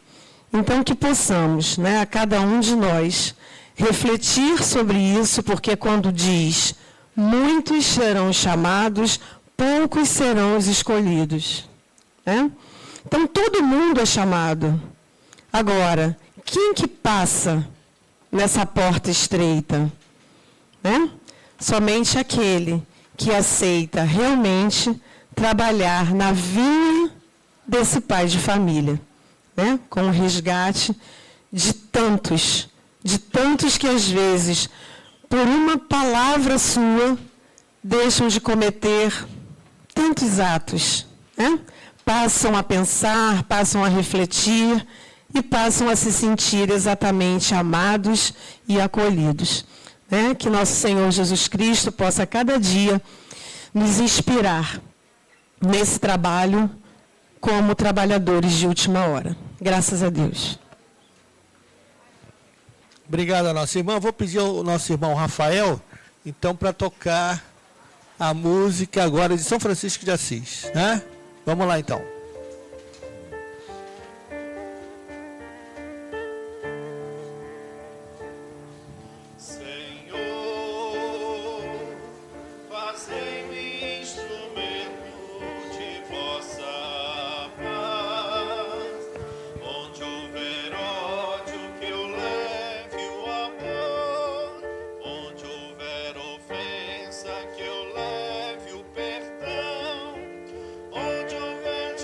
[SPEAKER 6] Então, que possamos, a cada um de nós, refletir sobre isso, porque quando diz, muitos serão chamados, poucos serão os escolhidos. Então, todo mundo é chamado. Agora, quem que passa nessa porta estreita? Somente aquele que aceita realmente trabalhar na vinha desse pai de família, com o resgate de tantos que às vezes, por uma palavra sua, deixam de cometer tantos atos, passam a pensar, passam a refletir e passam a se sentir exatamente amados e acolhidos. Que nosso Senhor Jesus Cristo possa cada dia nos inspirar nesse trabalho como trabalhadores de última hora. Graças a Deus.
[SPEAKER 5] Obrigado, nossa irmã. Vou pedir ao nosso irmão Rafael, então, para tocar a música agora de São Francisco de Assis. Vamos lá, então.
[SPEAKER 4] Que eu leve o perdão, onde houver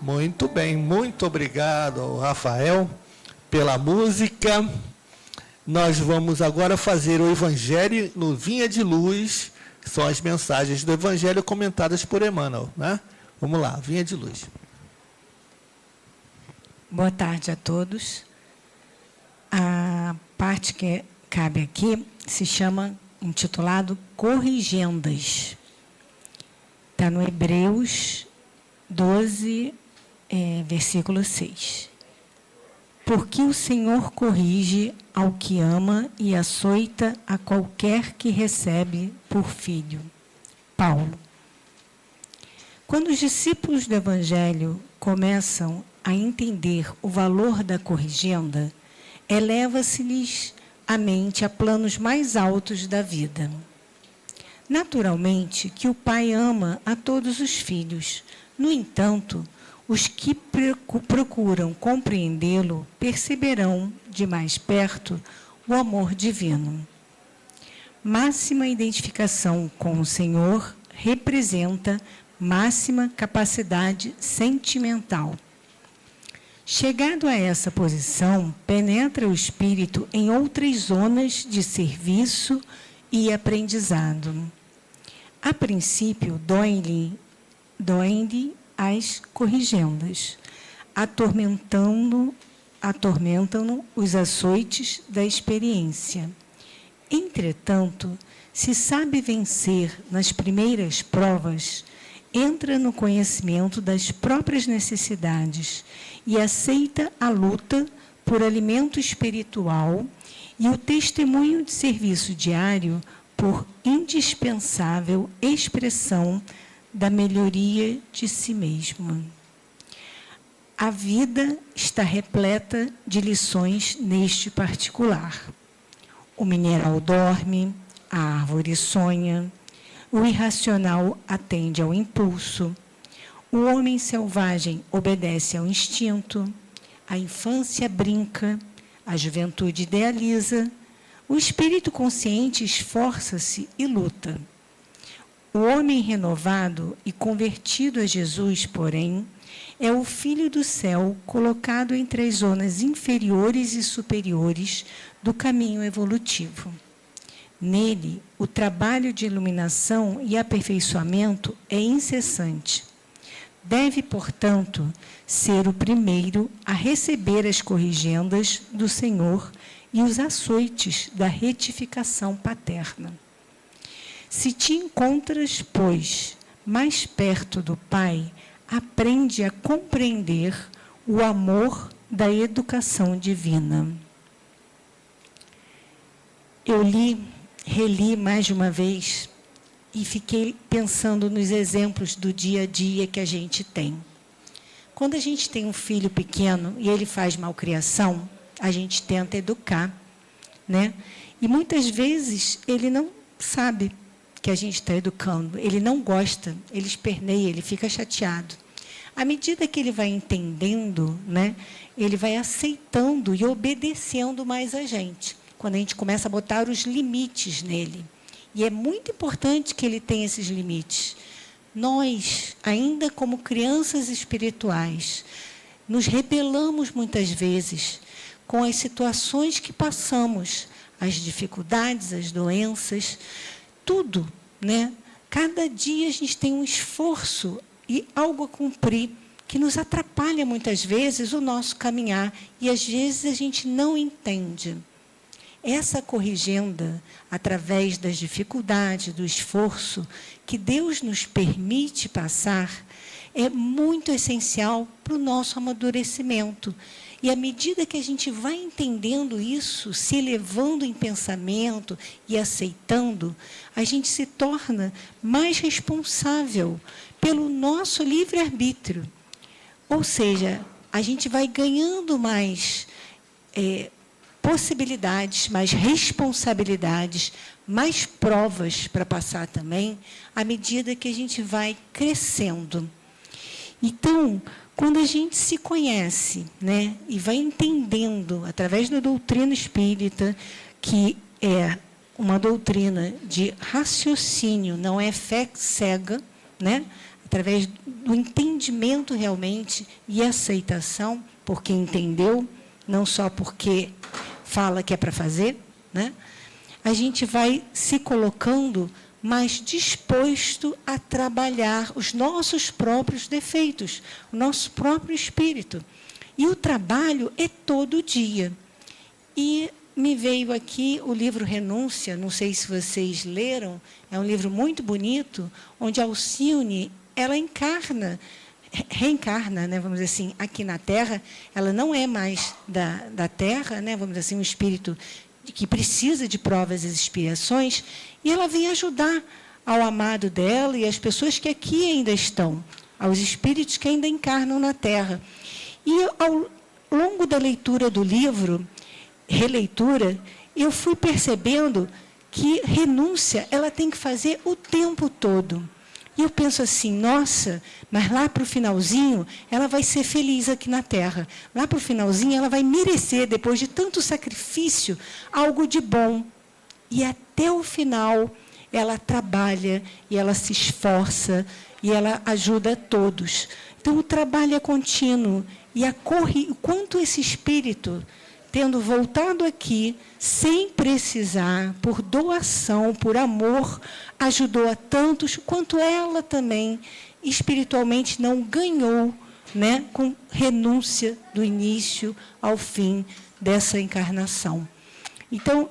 [SPEAKER 5] Muito bem, muito obrigado, Rafael, pela música. Nós vamos agora fazer o Evangelho no Vinha de Luz, que são as mensagens do Evangelho comentadas por Emmanuel, né? Vamos lá, Vinha de Luz.
[SPEAKER 7] Boa tarde a todos. A parte que cabe aqui se chama, intitulado Corrigendas. Está no Hebreus 12, versículo 6. Porque o Senhor corrige ao que ama e açoita a qualquer que recebe por filho. Paulo. Quando os discípulos do Evangelho começam a entender o valor da corrigenda, eleva-se-lhes a mente a planos mais altos da vida. Naturalmente que o pai ama a todos os filhos. No entanto, os que procuram compreendê-lo perceberão de mais perto o amor divino. Máxima identificação com o Senhor representa máxima capacidade sentimental. Chegado a essa posição, penetra o espírito em outras zonas de serviço e aprendizado. A princípio, doem-lhe as corrigendas, atormentam-no os açoites da experiência. Entretanto, se sabe vencer nas primeiras provas, entra no conhecimento das próprias necessidades e aceita a luta por alimento espiritual e o testemunho de serviço diário por indispensável expressão da melhoria de si mesmo. A vida está repleta de lições neste particular. O mineral dorme, a árvore sonha, o irracional atende ao impulso, o homem selvagem obedece ao instinto, a infância brinca, a juventude idealiza, o espírito consciente esforça-se e luta. O homem renovado e convertido a Jesus, porém, é o Filho do céu colocado entre as zonas inferiores e superiores do caminho evolutivo. Nele, o trabalho de iluminação e aperfeiçoamento é incessante. Deve, portanto, ser o primeiro a receber as corrigendas do Senhor e os açoites da retificação paterna. Se te encontras, pois, mais perto do Pai, aprende a compreender o amor da educação divina. Eu reli mais de uma vez e fiquei pensando nos exemplos do dia a dia que a gente tem. Quando a gente tem um filho pequeno e ele faz malcriação, a gente tenta educar, né? E muitas vezes ele não sabe que a gente está educando, ele não gosta, ele esperneia, ele fica chateado. À medida que ele vai entendendo, né, ele vai aceitando e obedecendo mais a gente, quando a gente começa a botar os limites nele. E é muito importante que ele tenha esses limites. Nós, ainda como crianças espirituais, nos rebelamos muitas vezes com as situações que passamos, as dificuldades, as doenças, tudo, né? Cada dia a gente tem um esforço e algo a cumprir que nos atrapalha muitas vezes o nosso caminhar e às vezes a gente não entende. Essa corrigenda, através das dificuldades, do esforço que Deus nos permite passar, é muito essencial para o nosso amadurecimento. E à medida que a gente vai entendendo isso, se elevando em pensamento e aceitando, a gente se torna mais responsável pelo nosso livre-arbítrio. Ou seja, a gente vai ganhando mais possibilidades, mais responsabilidades, mais provas para passar também, à medida que a gente vai crescendo. Então, quando a gente se conhece, né, e vai entendendo, através da doutrina espírita, que é uma doutrina de raciocínio, não é fé cega, né? através do entendimento realmente e aceitação, porque entendeu, não só porque fala que é para fazer, né? A gente vai se colocando mais disposto a trabalhar os nossos próprios defeitos, o nosso próprio espírito. E o trabalho é todo dia. E me veio aqui o livro Renúncia, não sei se vocês leram, é um livro muito bonito, onde a Alcione, ela reencarna, né, vamos dizer assim, aqui na Terra. Ela não é mais da Terra, né, vamos dizer assim, um espírito que precisa de provas e expiações, e ela vem ajudar ao amado dela e às pessoas que aqui ainda estão, aos espíritos que ainda encarnam na Terra. E ao longo da leitura do livro, releitura, eu fui percebendo que renúncia ela tem que fazer o tempo todo. E eu penso assim, nossa, mas lá para o finalzinho, ela vai ser feliz aqui na Terra. Lá para o finalzinho, ela vai merecer, depois de tanto sacrifício, algo de bom. E até o final, ela trabalha, e ela se esforça, e ela ajuda a todos. Então, o trabalho é contínuo. E o quanto esse espírito, tendo voltado aqui, sem precisar, por doação, por amor, ajudou a tantos, quanto ela também, espiritualmente, não ganhou, né, com renúncia do início ao fim dessa encarnação. Então,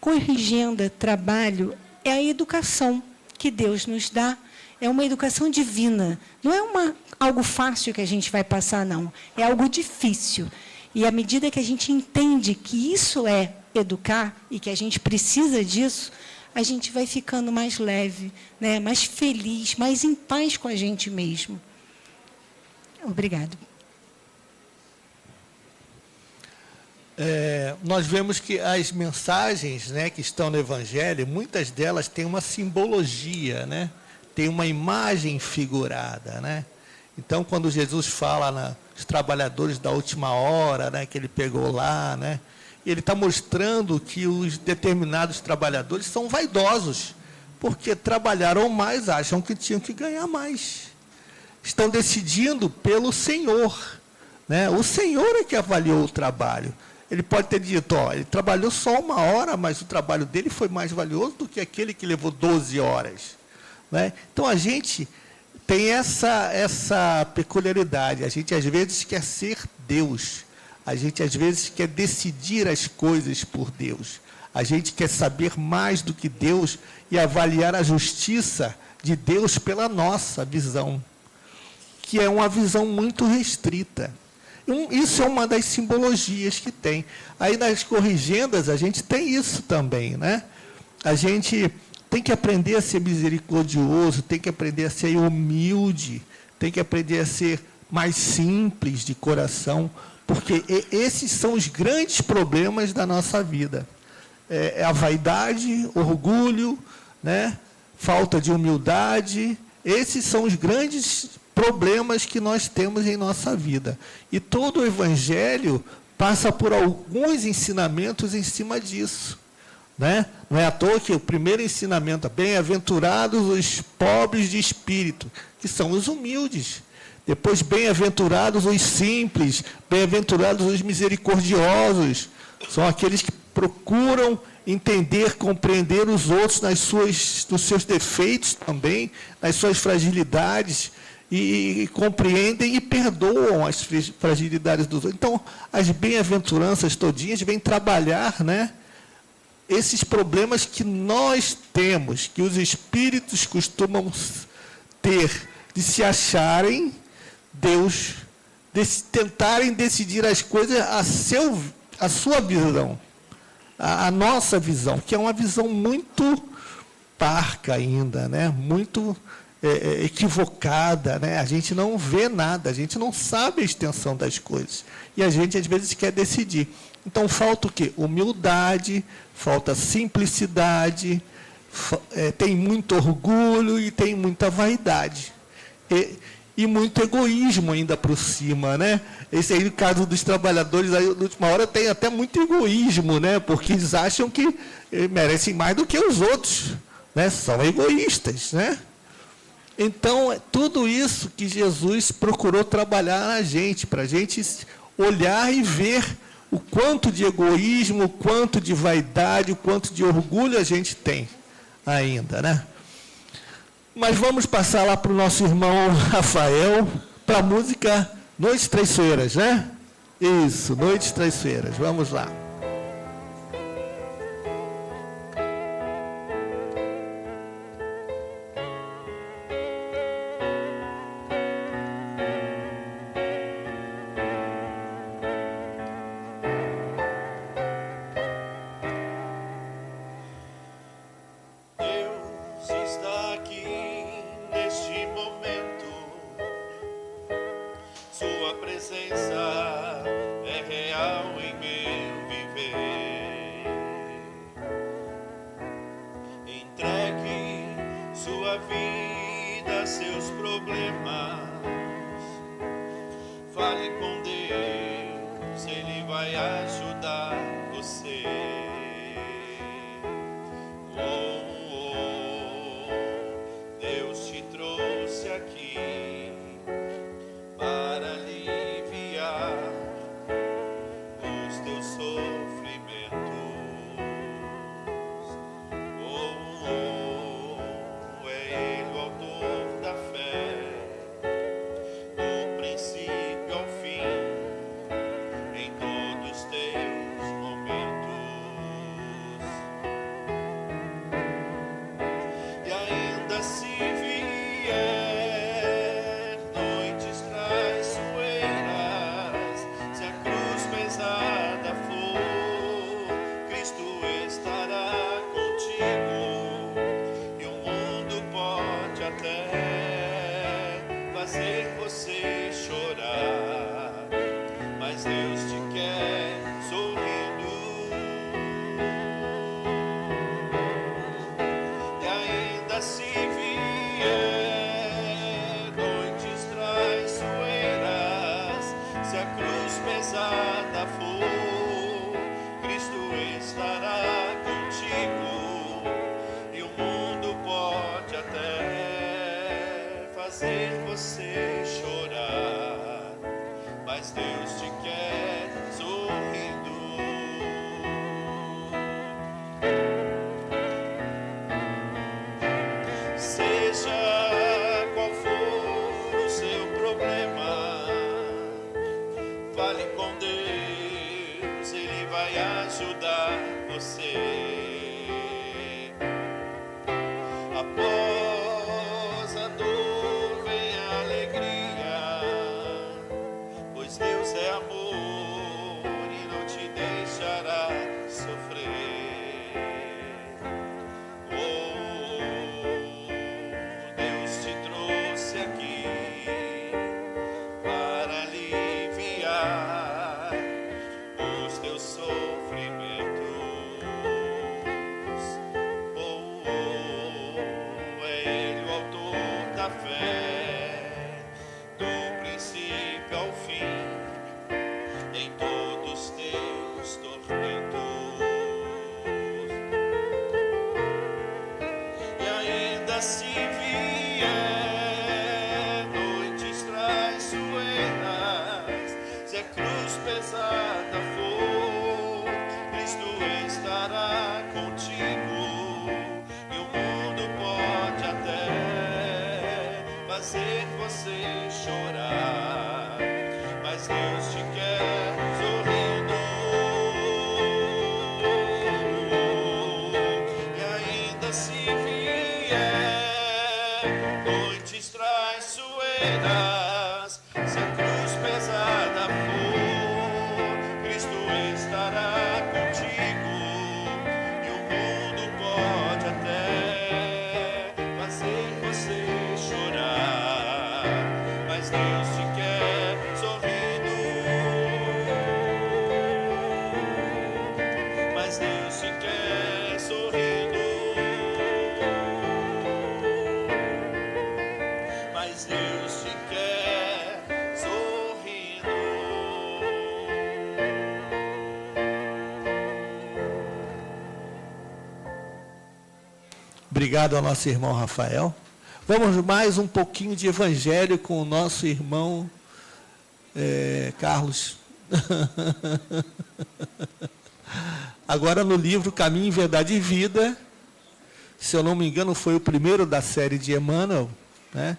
[SPEAKER 7] corrigenda, trabalho, é a educação que Deus nos dá, é uma educação divina. Não é algo fácil que a gente vai passar, não. É algo difícil. E à medida que a gente entende que isso é educar e que a gente precisa disso, a gente vai ficando mais leve, né? Mais feliz, mais em paz com a gente mesmo. Obrigado.
[SPEAKER 5] Nós vemos que as mensagens, né, que estão no Evangelho, muitas delas têm uma simbologia, né? Tem uma imagem figurada, né? Então, quando Jesus fala os trabalhadores da última hora, né, que ele pegou lá, né, ele está mostrando que os determinados trabalhadores são vaidosos, porque trabalharam mais, acham que tinham que ganhar mais. Estão decidindo pelo Senhor, né? O Senhor é que avaliou o trabalho. Ele pode ter dito, ele trabalhou só 1 hora, mas o trabalho dele foi mais valioso do que aquele que levou 12 horas. Né? Então, a gente tem essa peculiaridade. A gente, às vezes, quer ser Deus. A gente, às vezes, quer decidir as coisas por Deus. A gente quer saber mais do que Deus e avaliar a justiça de Deus pela nossa visão, que é uma visão muito restrita. Isso é uma das simbologias que tem. Aí, nas corrigendas, a gente tem isso também, né? A gente tem que aprender a ser misericordioso, tem que aprender a ser humilde, tem que aprender a ser mais simples de coração, porque esses são os grandes problemas da nossa vida. É a vaidade, orgulho, né? Falta de humildade. Esses são os grandes problemas que nós temos em nossa vida. E todo o Evangelho passa por alguns ensinamentos em cima disso. Né? Não é à toa que o primeiro ensinamento é bem-aventurados os pobres de espírito, que são os humildes. Depois, bem-aventurados os simples, bem-aventurados os misericordiosos. São aqueles que procuram entender, compreender os outros nos seus defeitos também, nas suas fragilidades, e compreendem e perdoam as fragilidades dos outros. Então, as bem-aventuranças todinhas vêm trabalhar, né, esses problemas que nós temos, que os espíritos costumam ter, de se acharem Deus, de tentarem decidir as coisas a sua visão, a nossa visão, que é uma visão muito parca ainda, né? Muito equivocada, né? A gente não vê nada, a gente não sabe a extensão das coisas. E a gente, às vezes, quer decidir. Então, falta o quê? Humildade, falta simplicidade, tem muito orgulho e tem muita vaidade. E muito egoísmo ainda por cima, né? Esse aí, no caso dos trabalhadores, aí, na última hora, tem até muito egoísmo, né? Porque eles acham que merecem mais do que os outros, né? São egoístas, né? Então, é tudo isso que Jesus procurou trabalhar na gente, para a gente olhar e ver o quanto de egoísmo, o quanto de vaidade, o quanto de orgulho a gente tem ainda, né? Mas vamos passar lá para o nosso irmão Rafael, para a música Noites Traiçoeiras, né? Isso, Noites Traiçoeiras. Vamos lá.
[SPEAKER 4] Deus está aqui neste momento. Sua presença é real em meu viver. Entregue sua vida, seus problemas. Fale com Deus, Ele vai ajudar você. Deus te trouxe aqui para aliviar os teus sofrimentos. É Ele o autor da fé, do princípio ao fim, em todos os teus momentos. E ainda se vier noites traiçoeiras, se a cruz pesada for, Cristo estará contigo. E o mundo pode até fazer você chorar, mas Deus te quer sorrindo. E ainda se vier noites traiçoeiras, se a cruz pesada for, Cristo estará contigo. E o mundo pode até fazer você chorar, mas Deus te quer sorrindo. Seja qual for o seu problema, fale com Deus, Ele vai ajudar você. Após a dor vem a alegria, pois Deus é amor e não te deixará sofrer. Deus te trouxe aqui para aliviar os teus sofrimentos. É Ele o autor da fé, do princípio ao fim, em todos os teus tormentos. E ainda se vier noites traiçoeiras, se a cruz pesada for, Cristo estará contigo. E o mundo pode até fazer você chorar, mas Deus te quer sorrindo. E ainda se vier noites traiçoeiras, se a cruz pesada for, Cristo estará contigo. E o mundo pode até fazer você chorar, mas Deus te quer sorrindo. Mas Deus te quer sorrindo. Mas Deus te quer sorrindo.
[SPEAKER 5] Obrigado ao nosso irmão Rafael. Vamos mais um pouquinho de evangelho com o nosso irmão Carlos. Agora no livro Caminho, Verdade e Vida, se eu não me engano, foi o primeiro da série de Emmanuel, né,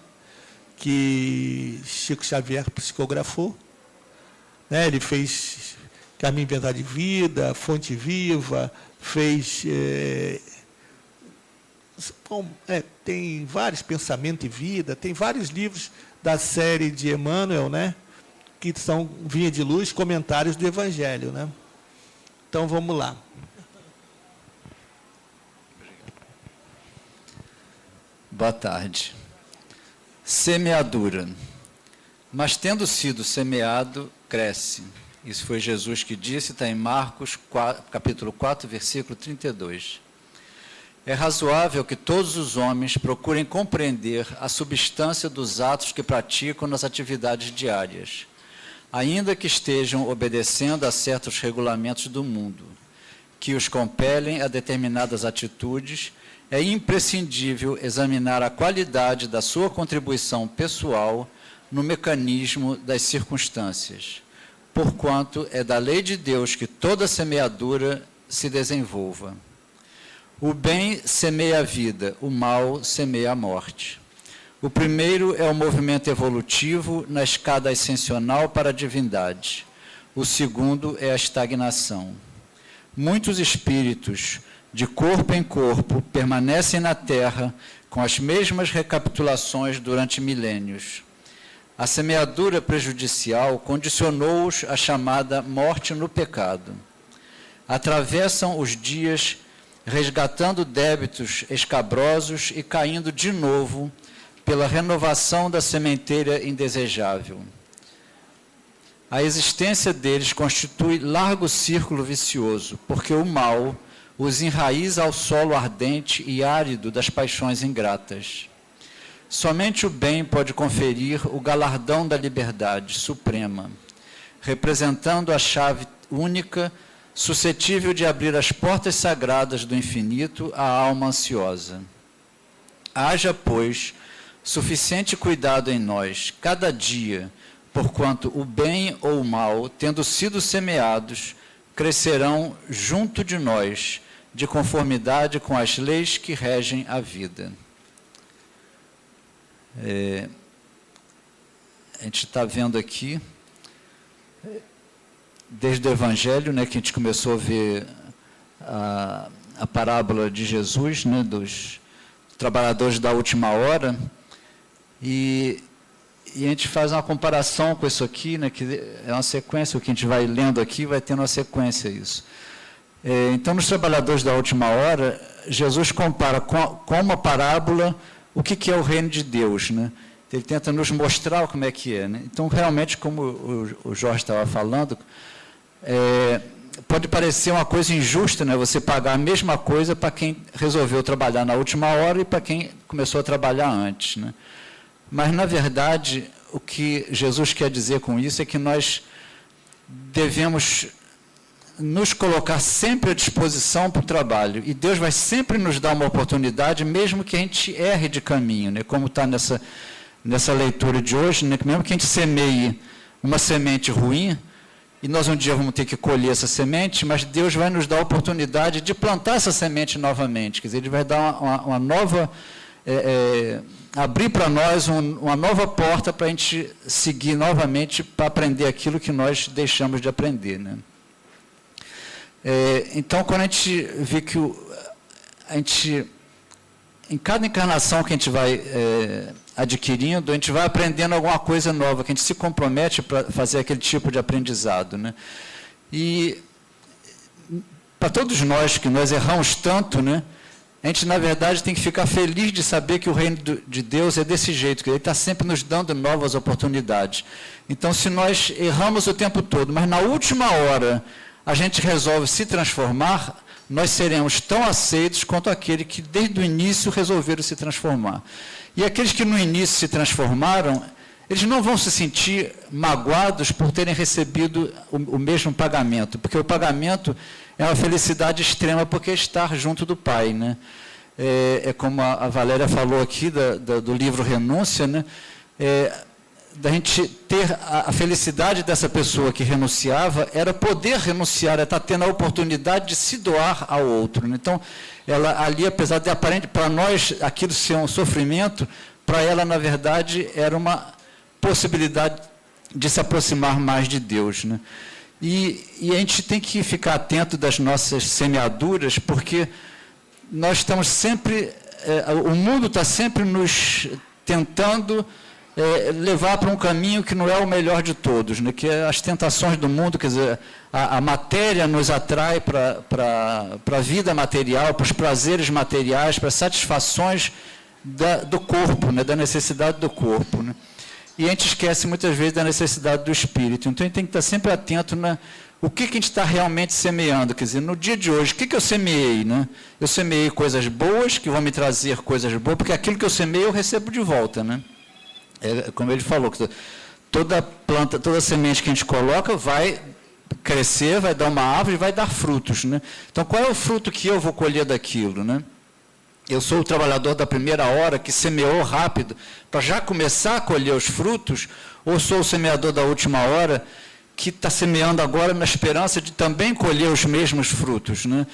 [SPEAKER 5] que Chico Xavier psicografou. Né, ele fez Caminho, Verdade e Vida, Fonte Viva, fez... tem vários, Pensamento e Vida, tem vários livros da série de Emmanuel, né, que são Vinha de Luz, comentários do Evangelho, né? Então vamos lá.
[SPEAKER 8] Boa tarde. Semeadura. Mas tendo sido semeado, cresce. Isso foi Jesus que disse, está em Marcos, capítulo 4, versículo 32. É razoável que todos os homens procurem compreender a substância dos atos que praticam nas atividades diárias, ainda que estejam obedecendo a certos regulamentos do mundo, que os compelem a determinadas atitudes. É imprescindível examinar a qualidade da sua contribuição pessoal no mecanismo das circunstâncias, porquanto é da lei de Deus que toda semeadura se desenvolva. O bem semeia a vida, o mal semeia a morte. O primeiro é o movimento evolutivo na escada ascensional para a divindade. O segundo é a estagnação. Muitos espíritos, de corpo em corpo, permanecem na Terra com as mesmas recapitulações durante milênios. A semeadura prejudicial condicionou-os à chamada morte no pecado. Atravessam os dias resgatando débitos escabrosos e caindo de novo pela renovação da sementeira indesejável. A existência deles constitui largo círculo vicioso, porque o mal os enraiza ao solo ardente e árido das paixões ingratas. Somente o bem pode conferir o galardão da liberdade suprema, representando a chave única suscetível de abrir as portas sagradas do infinito à alma ansiosa. Haja, pois, suficiente cuidado em nós, cada dia, porquanto o bem ou o mal, tendo sido semeados, crescerão junto de nós, de conformidade com as leis que regem a vida. A gente está vendo aqui, desde o Evangelho, né, que a gente começou a ver a parábola de Jesus, né, dos trabalhadores da última hora, e a gente faz uma comparação com isso aqui, né, que é uma sequência, o que a gente vai lendo aqui vai tendo uma sequência isso. Então, nos trabalhadores da última hora, Jesus compara com uma parábola o que é o reino de Deus, né? Ele tenta nos mostrar como é que é, né? Então, realmente, como o Jorge estava falando, pode parecer uma coisa injusta, né? Você pagar a mesma coisa para quem resolveu trabalhar na última hora e para quem começou a trabalhar antes, né? Mas, na verdade, o que Jesus quer dizer com isso é que nós devemos nos colocar sempre à disposição para o trabalho. E Deus vai sempre nos dar uma oportunidade, mesmo que a gente erre de caminho, né? Como está nessa leitura de hoje, né? Que mesmo que a gente semeie uma semente ruim, e nós um dia vamos ter que colher essa semente, mas Deus vai nos dar a oportunidade de plantar essa semente novamente. Quer dizer, Ele vai dar uma nova... abrir para nós uma nova porta para a gente seguir novamente, para aprender aquilo que nós deixamos de aprender, né? Então, quando a gente vê que em cada encarnação que a gente vai adquirindo, a gente vai aprendendo alguma coisa nova, que a gente se compromete para fazer aquele tipo de aprendizado, né? E para todos nós, que nós erramos tanto, né? A gente, na verdade, tem que ficar feliz de saber que o reino de Deus é desse jeito, que Ele está sempre nos dando novas oportunidades. Então, se nós erramos o tempo todo, mas na última hora a gente resolve se transformar, nós seremos tão aceitos quanto aquele que desde o início resolveram se transformar. E aqueles que no início se transformaram, eles não vão se sentir magoados por terem recebido o mesmo pagamento, porque o pagamento é uma felicidade extrema, porque é estar junto do Pai, né? é como a Valéria falou aqui, do livro Renúncia, né? Da gente ter a felicidade dessa pessoa que renunciava, era poder renunciar, era estar tendo a oportunidade de se doar ao outro. Né? Então, ela ali, apesar de aparente, para nós aquilo ser um sofrimento, para ela, na verdade, era uma possibilidade de se aproximar mais de Deus. Né? E a gente tem que ficar atento das nossas semeaduras, porque nós estamos sempre, o mundo está sempre nos tentando levar para um caminho que não é o melhor de todos, né? Que é as tentações do mundo, quer dizer, a matéria nos atrai para a vida material, para os prazeres materiais, para as satisfações do corpo, né? Da necessidade do corpo. Né? E a gente esquece muitas vezes da necessidade do espírito. Então a gente tem que estar sempre atento o que a gente está realmente semeando. Quer dizer, no dia de hoje, o que eu semeei? Né? Eu semeei coisas boas, que vão me trazer coisas boas, porque aquilo que eu semeei eu recebo de volta. Né? Como ele falou, toda planta, toda semente que a gente coloca vai crescer, vai dar uma árvore, vai dar frutos. Né? Então, qual é o fruto que eu vou colher daquilo? Né? Eu sou o trabalhador da primeira hora que semeou rápido para já começar a colher os frutos, ou sou o semeador da última hora que está semeando agora na esperança de também colher os mesmos frutos? Né?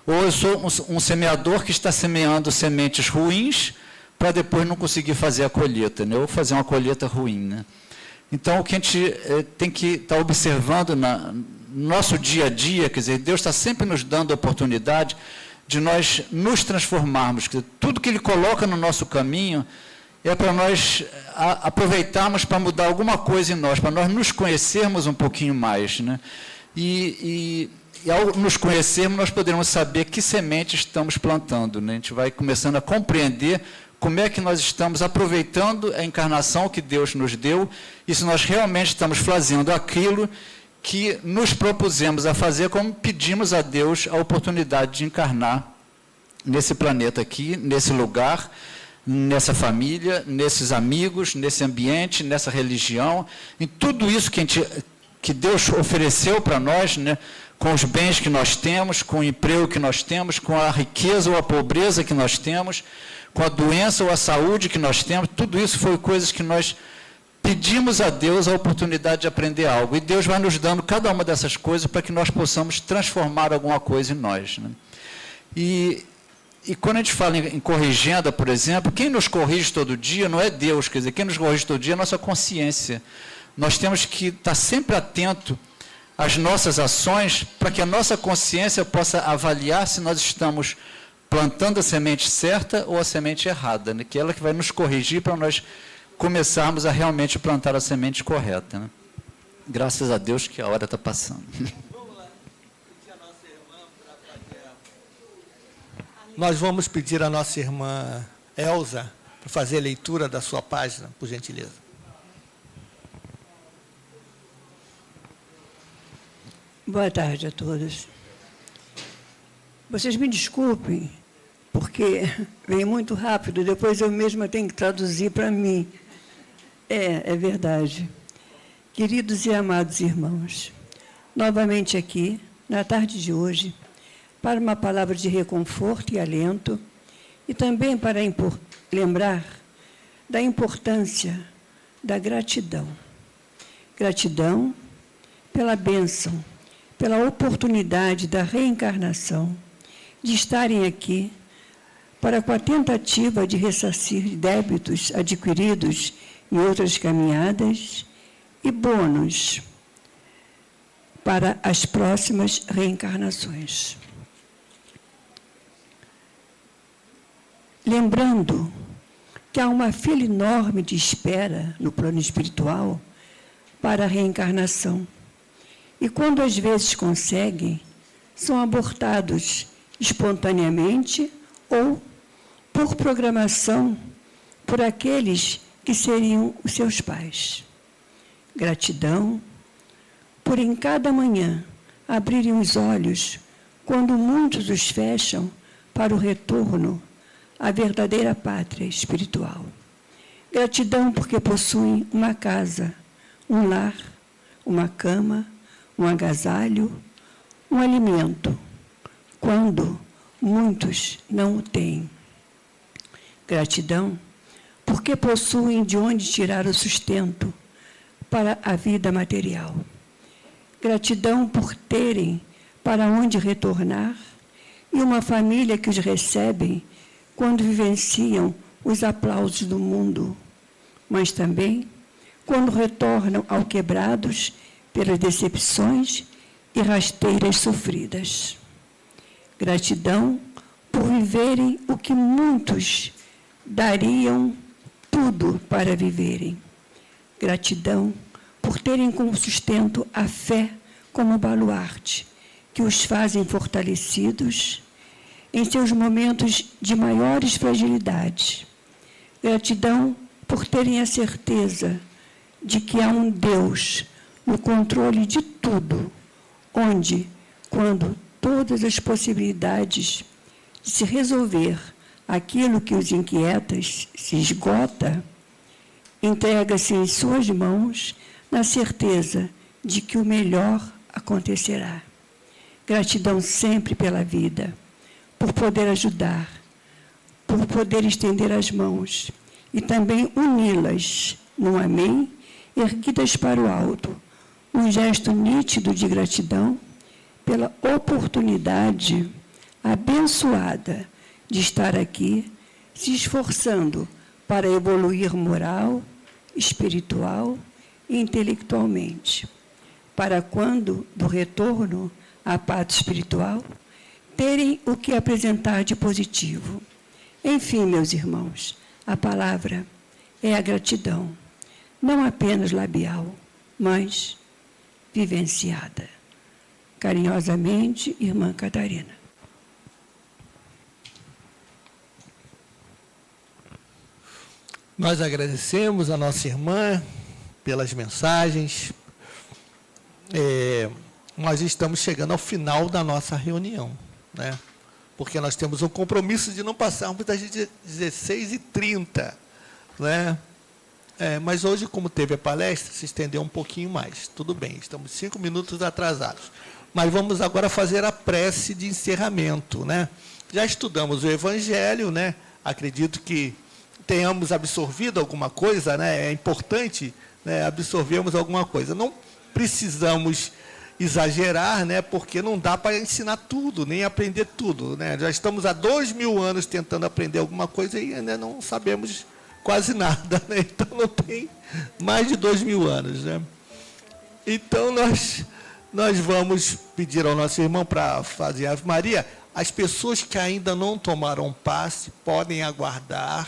[SPEAKER 8] Ou eu sou um semeador que está semeando sementes ruins para depois não conseguir fazer a colheita, né? Ou fazer uma colheita ruim. Né? Então, o que a gente tem que estar observando no nosso dia a dia, quer dizer, Deus está sempre nos dando a oportunidade de nós nos transformarmos. Quer dizer, tudo que Ele coloca no nosso caminho é para nós aproveitarmos para mudar alguma coisa em nós, para nós nos conhecermos um pouquinho mais. Né? E ao nos conhecermos, nós poderemos saber que semente estamos plantando. Né? A gente vai começando a compreender como é que nós estamos aproveitando a encarnação que Deus nos deu e se nós realmente estamos fazendo aquilo que nos propusemos a fazer, como pedimos a Deus a oportunidade de encarnar nesse planeta aqui, nesse lugar, nessa família, nesses amigos, nesse ambiente, nessa religião, em tudo isso que Deus ofereceu para nós, né, com os bens que nós temos, com o emprego que nós temos, com a riqueza ou a pobreza que nós temos, com a doença ou a saúde que nós temos, tudo isso foi coisas que nós pedimos a Deus a oportunidade de aprender algo. E Deus vai nos dando cada uma dessas coisas para que nós possamos transformar alguma coisa em nós. Né? E quando a gente fala em corrigenda, por exemplo, quem nos corrige todo dia não é Deus, quer dizer, quem nos corrige todo dia é a nossa consciência. Nós temos que estar sempre atento às nossas ações para que a nossa consciência possa avaliar se nós estamos plantando a semente certa ou a semente errada, né? Que é ela que vai nos corrigir para nós começarmos a realmente plantar a semente correta. Né? Graças a Deus que a hora está passando.
[SPEAKER 5] Nós vamos pedir à nossa irmã Elza para fazer a leitura da sua página, por gentileza.
[SPEAKER 9] Boa tarde a todos. Vocês me desculpem, porque vem muito rápido, depois eu mesma tenho que traduzir para mim. É verdade. Queridos e amados irmãos, novamente aqui, na tarde de hoje, para uma palavra de reconforto e alento, e também para lembrar da importância da gratidão. Gratidão pela bênção, pela oportunidade da reencarnação, de estarem aqui para, com a tentativa de ressarcir débitos adquiridos em outras caminhadas e bônus para as próximas reencarnações. Lembrando que há uma fila enorme de espera no plano espiritual para a reencarnação. E quando às vezes conseguem, são abortados espontaneamente ou por programação por aqueles que seriam os seus pais. Gratidão por em cada manhã abrirem os olhos quando muitos os fecham para o retorno à verdadeira pátria espiritual. Gratidão porque possuem uma casa, um lar, uma cama, um agasalho, um alimento, quando muitos não o têm. Gratidão, porque possuem de onde tirar o sustento para a vida material. Gratidão por terem para onde retornar e uma família que os recebem quando vivenciam os aplausos do mundo, mas também quando retornam ao quebrados pelas decepções e rasteiras sofridas. Gratidão por viverem o que muitos dariam tudo para viverem. Gratidão por terem como sustento a fé como baluarte, que os fazem fortalecidos em seus momentos de maiores fragilidades. Gratidão por terem a certeza de que há um Deus no controle de tudo, onde, quando todas as possibilidades de se resolver aquilo que os inquieta se esgota, entrega-se em suas mãos na certeza de que o melhor acontecerá. Gratidão sempre pela vida, por poder ajudar, por poder estender as mãos e também uni-las num amém, erguidas para o alto, um gesto nítido de gratidão pela oportunidade abençoada de estar aqui, se esforçando para evoluir moral, espiritual e intelectualmente, para quando, do retorno à pátria espiritual, terem o que apresentar de positivo. Enfim, meus irmãos, a palavra é a gratidão, não apenas labial, mas vivenciada. Carinhosamente, irmã Catarina.
[SPEAKER 5] Nós agradecemos a nossa irmã pelas mensagens. Nós estamos chegando ao final da nossa reunião, né? Porque nós temos um compromisso de não passarmos das 16h30, né? Mas hoje, como teve a palestra, se estendeu um pouquinho mais. Tudo bem, estamos 5 minutos atrasados. Mas vamos agora fazer a prece de encerramento, né? Já estudamos o Evangelho, né? Acredito que tenhamos absorvido alguma coisa, né? É importante, né, absorvermos alguma coisa. Não precisamos exagerar, né, porque não dá para ensinar tudo, nem aprender tudo, né? Já estamos há 2000 anos tentando aprender alguma coisa e ainda não sabemos quase nada, né? Então não tem mais de 2000 anos, né? Então nós vamos pedir ao nosso irmão para fazer a Ave Maria. As pessoas que ainda não tomaram passe podem aguardar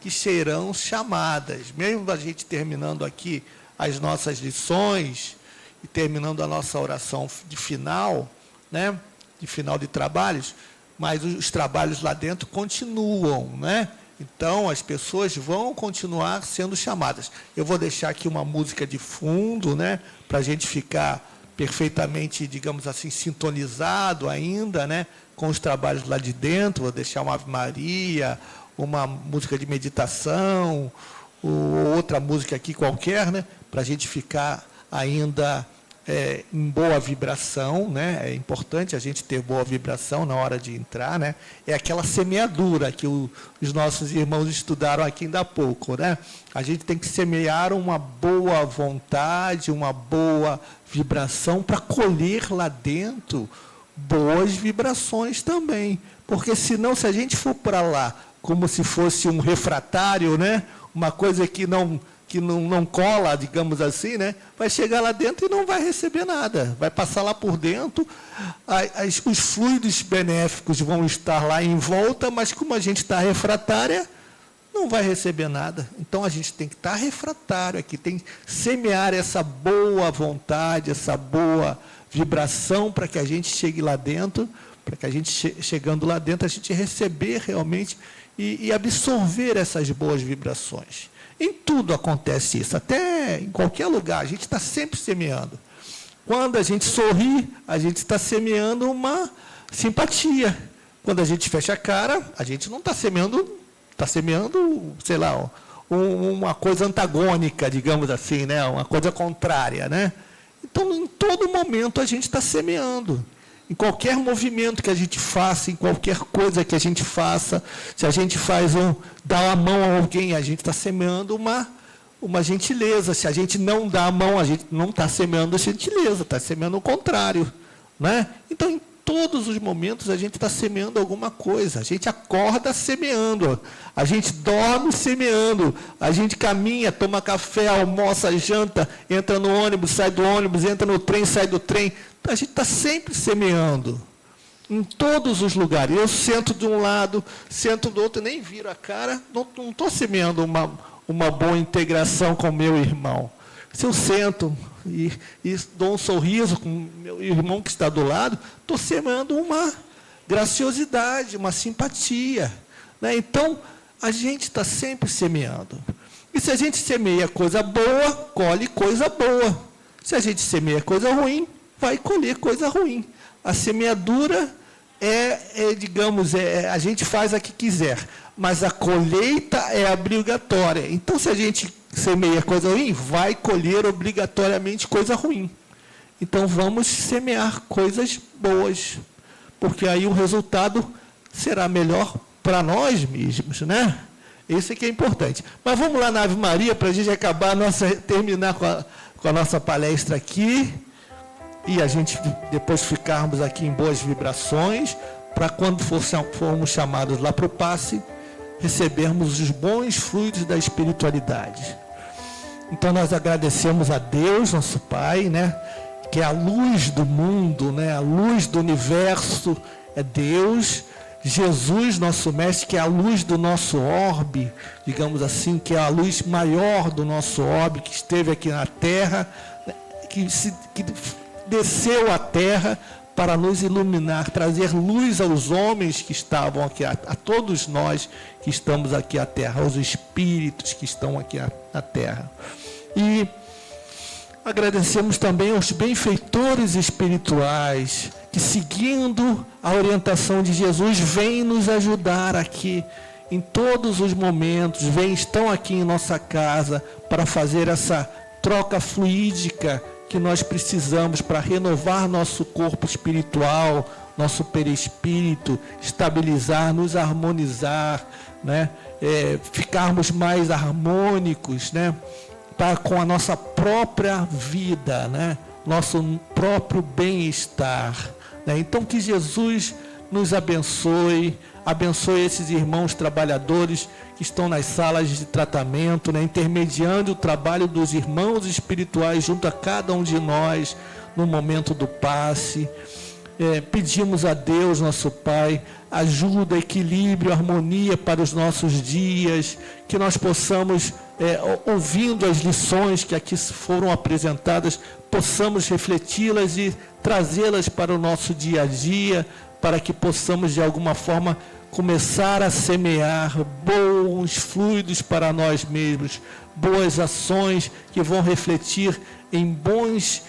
[SPEAKER 5] que serão chamadas. Mesmo a gente terminando aqui as nossas lições e terminando a nossa oração de final, né, de final de trabalhos, mas os trabalhos lá dentro continuam, né? Então, as pessoas vão continuar sendo chamadas. Eu vou deixar aqui uma música de fundo, né, para a gente ficar perfeitamente, digamos assim, sintonizado ainda, né, com os trabalhos lá de dentro. Vou deixar uma Ave Maria, uma música de meditação, ou outra música aqui qualquer, né, para a gente ficar ainda em boa vibração, né? É importante a gente ter boa vibração na hora de entrar, né? É aquela semeadura que os nossos irmãos estudaram aqui ainda há pouco, né? A gente tem que semear uma boa vontade, uma boa vibração para colher lá dentro boas vibrações também, porque senão, se a gente for para lá como se fosse um refratário, né? Uma coisa que não cola, digamos assim, né? Vai chegar lá dentro e não vai receber nada. Vai passar lá por dentro, os fluidos benéficos vão estar lá em volta, mas como a gente está refratária, não vai receber nada. Então, a gente tem que estar refratário aqui, tem que semear essa boa vontade, essa boa vibração para que a gente chegue lá dentro, para que a gente, chegando lá dentro, a gente receber realmente e absorver essas boas vibrações. Em tudo acontece isso, até em qualquer lugar, a gente está sempre semeando. Quando a gente sorri, a gente está semeando uma simpatia. Quando a gente fecha a cara, a gente não está semeando, sei lá, uma coisa antagônica, digamos assim, né? Uma coisa contrária, né? Então, em todo momento, a gente está semeando. Em qualquer movimento que a gente faça, em qualquer coisa que a gente faça, se a gente dá a mão a alguém, a gente está semeando uma gentileza. Se a gente não dá a mão, a gente não está semeando gentileza, está semeando o contrário. Né? Então, em todos os momentos, a gente está semeando alguma coisa. A gente acorda semeando, a gente dorme semeando, a gente caminha, toma café, almoça, janta, entra no ônibus, sai do ônibus, entra no trem, sai do trem. A gente está sempre semeando, em todos os lugares. Eu sento de um lado, sento do outro, nem viro a cara, não estou semeando uma boa integração com o meu irmão. Se eu sento e dou um sorriso com o meu irmão que está do lado, estou semeando uma graciosidade, uma simpatia. Né? Então, a gente está sempre semeando. E se a gente semeia coisa boa, colhe coisa boa. Se a gente semeia coisa ruim, vai colher coisa ruim. A semeadura digamos, a gente faz a que quiser, mas a colheita é obrigatória. Então, se a gente semeia coisa ruim, vai colher obrigatoriamente coisa ruim. Então, vamos semear coisas boas, porque aí o resultado será melhor para nós mesmos, né? Isso é que é importante. Mas vamos lá na Ave Maria, para a gente terminar com a nossa palestra aqui, e a gente depois ficarmos aqui em boas vibrações, para quando formos chamados lá para o passe, recebermos os bons frutos da espiritualidade. Então, nós agradecemos a Deus, nosso Pai, né, que é a luz do mundo, né, a luz do universo, é Deus. Jesus, nosso Mestre, que é a luz do nosso orbe, digamos assim, que é a luz maior do nosso orbe, que esteve aqui na Terra, que desceu à Terra para nos iluminar, trazer luz aos homens que estavam aqui, a todos nós que estamos aqui à Terra, aos espíritos que estão aqui na Terra. E agradecemos também aos benfeitores espirituais, que, seguindo a orientação de Jesus, vêm nos ajudar aqui em todos os momentos, estão aqui em nossa casa para fazer essa troca fluídica que nós precisamos para renovar nosso corpo espiritual, nosso perispírito, estabilizar, nos harmonizar, né? Ficarmos mais harmônicos, né? Com a nossa própria vida, né? Nosso próprio bem-estar. Né? Então, que Jesus nos abençoe esses irmãos trabalhadores que estão nas salas de tratamento, né? Intermediando o trabalho dos irmãos espirituais junto a cada um de nós no momento do passe. Pedimos a Deus, nosso Pai, ajuda, equilíbrio, harmonia para os nossos dias, que nós possamos, ouvindo as lições que aqui foram apresentadas, possamos refleti-las e trazê-las para o nosso dia a dia, para que possamos, de alguma forma, começar a semear bons fluidos para nós mesmos, boas ações que vão refletir em bons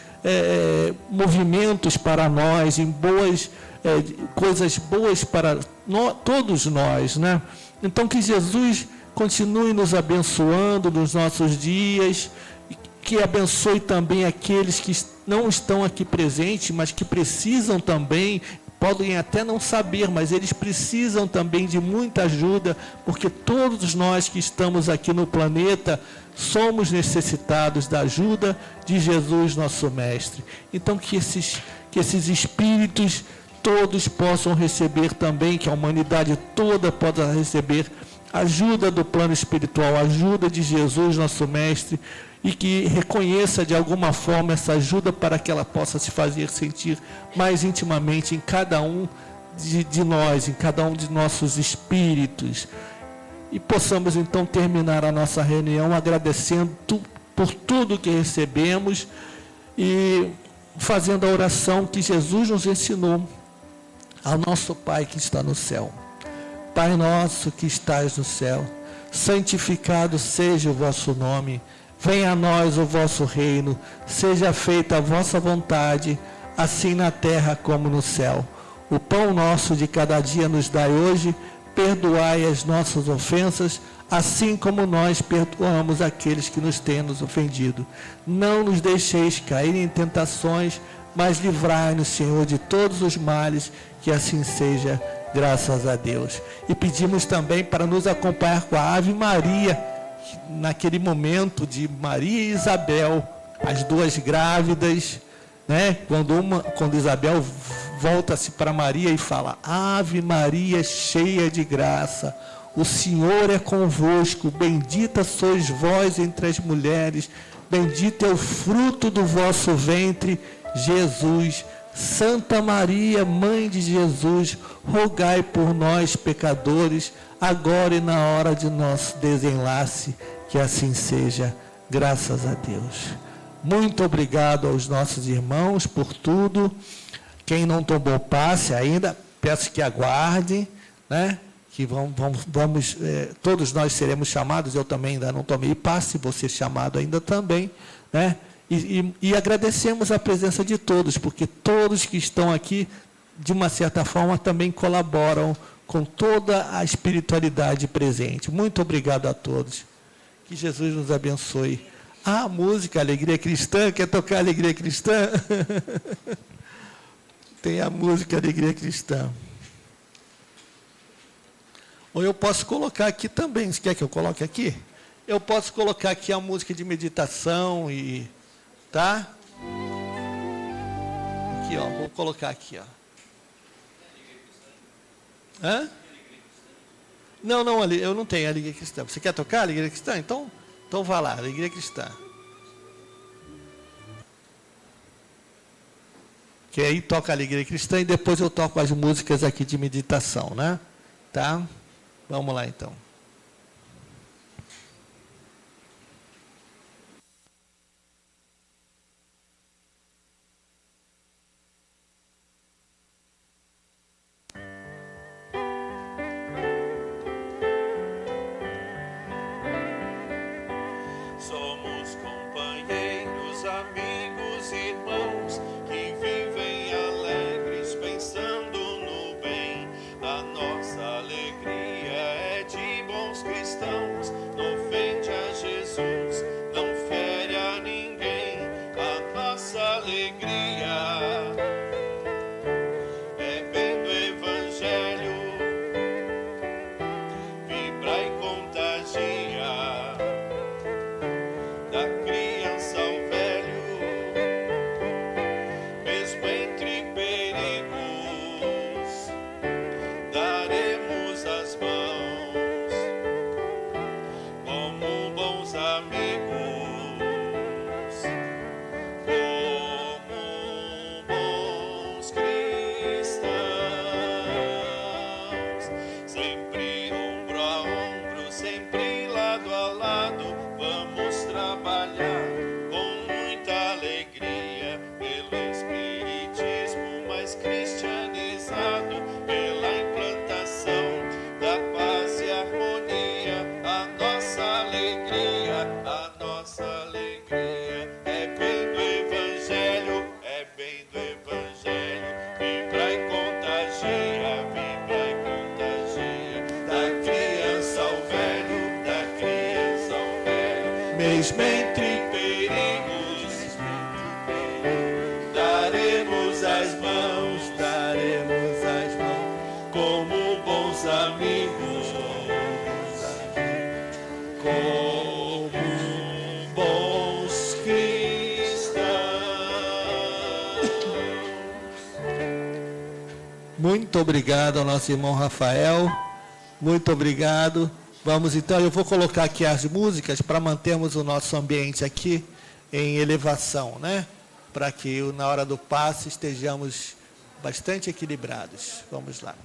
[SPEAKER 5] movimentos para nós, em boas coisas boas para todos nós, né? Então, que Jesus continue nos abençoando nos nossos dias, que abençoe também aqueles que não estão aqui presentes, mas que precisam também, podem até não saber, mas eles precisam também de muita ajuda, porque todos nós que estamos aqui no planeta somos necessitados da ajuda de Jesus, nosso Mestre. Então, que esses espíritos todos possam receber também, que a humanidade toda possa receber ajuda do plano espiritual, ajuda de Jesus, nosso Mestre, e que reconheça de alguma forma essa ajuda para que ela possa se fazer sentir mais intimamente em cada um de nós, em cada um de nossos espíritos. E possamos então terminar a nossa reunião agradecendo por tudo que recebemos e fazendo a oração que Jesus nos ensinou ao nosso Pai que está no céu. Pai nosso que estás no céu, santificado seja o vosso nome. Venha a nós o vosso reino, seja feita a vossa vontade, assim na terra como no céu. O pão nosso de cada dia nos dai hoje, perdoai as nossas ofensas, assim como nós perdoamos aqueles que nos têm nos ofendido. Não nos deixeis cair em tentações, mas livrai-nos, Senhor, de todos os males, que assim seja, graças a Deus. E pedimos também para nos acompanhar com a Ave Maria, naquele momento de Maria e Isabel, as duas grávidas, né? Quando Isabel volta-se para Maria e fala: Ave Maria, cheia de graça, o Senhor é convosco, bendita sois vós entre as mulheres, bendito é o fruto do vosso ventre, Jesus. Santa Maria, Mãe de Jesus, rogai por nós, pecadores, agora e na hora de nosso desenlace, que assim seja, graças a Deus. Muito obrigado aos nossos irmãos por tudo. Quem não tomou passe ainda, peço que aguarde, né? Que vamos, todos nós seremos chamados. Eu também ainda não tomei passe, vou ser chamado ainda também, né? E agradecemos a presença de todos, porque todos que estão aqui, de uma certa forma, também colaboram com toda a espiritualidade presente. Muito obrigado a todos. Que Jesus nos abençoe. A música Alegria Cristã, quer tocar Alegria Cristã? Tem a música Alegria Cristã. Ou eu posso colocar aqui também, você quer que eu coloque aqui? Eu posso colocar aqui a música de meditação e... Tá? Aqui, ó, vou colocar aqui, ó. Hã? Não, eu não tenho Alegria Cristã. Você quer tocar Alegria Cristã? Então vá lá, Alegria Cristã. Que aí toca a Alegria Cristã e depois eu toco as músicas aqui de meditação, né? Tá? Vamos lá, então.
[SPEAKER 4] Somos companheiros, amigos, irmãos, que vivem alegres pensando no bem. A nossa alegria é de bons cristãos, não ofende a Jesus, não fere a ninguém. A nossa alegria é bem do Evangelho, vibra e contagia. Da criança ao velho, mesmo entre perigos, daremos as mãos como bons amigos, como bons cristãos, sempre ombro a ombro, sempre lado a lado. Vamos trabalhar com muita alegria pelo espiritismo mais cristianizado, pela implantação da paz e harmonia. A nossa alegria é bem do Evangelho, é bem do Evangelho. Vibra e contagia, vibra e contagia. Da criança ao velho, da criança ao velho. Mesmo entre perigos, daremos as mãos, como bons amigos, como bons cristãos.
[SPEAKER 5] Muito obrigado ao nosso irmão Rafael. Muito obrigado. Vamos então, eu vou colocar aqui as músicas para mantermos o nosso ambiente aqui em elevação, né? Para que na hora do passe estejamos bastante equilibrados. Vamos lá.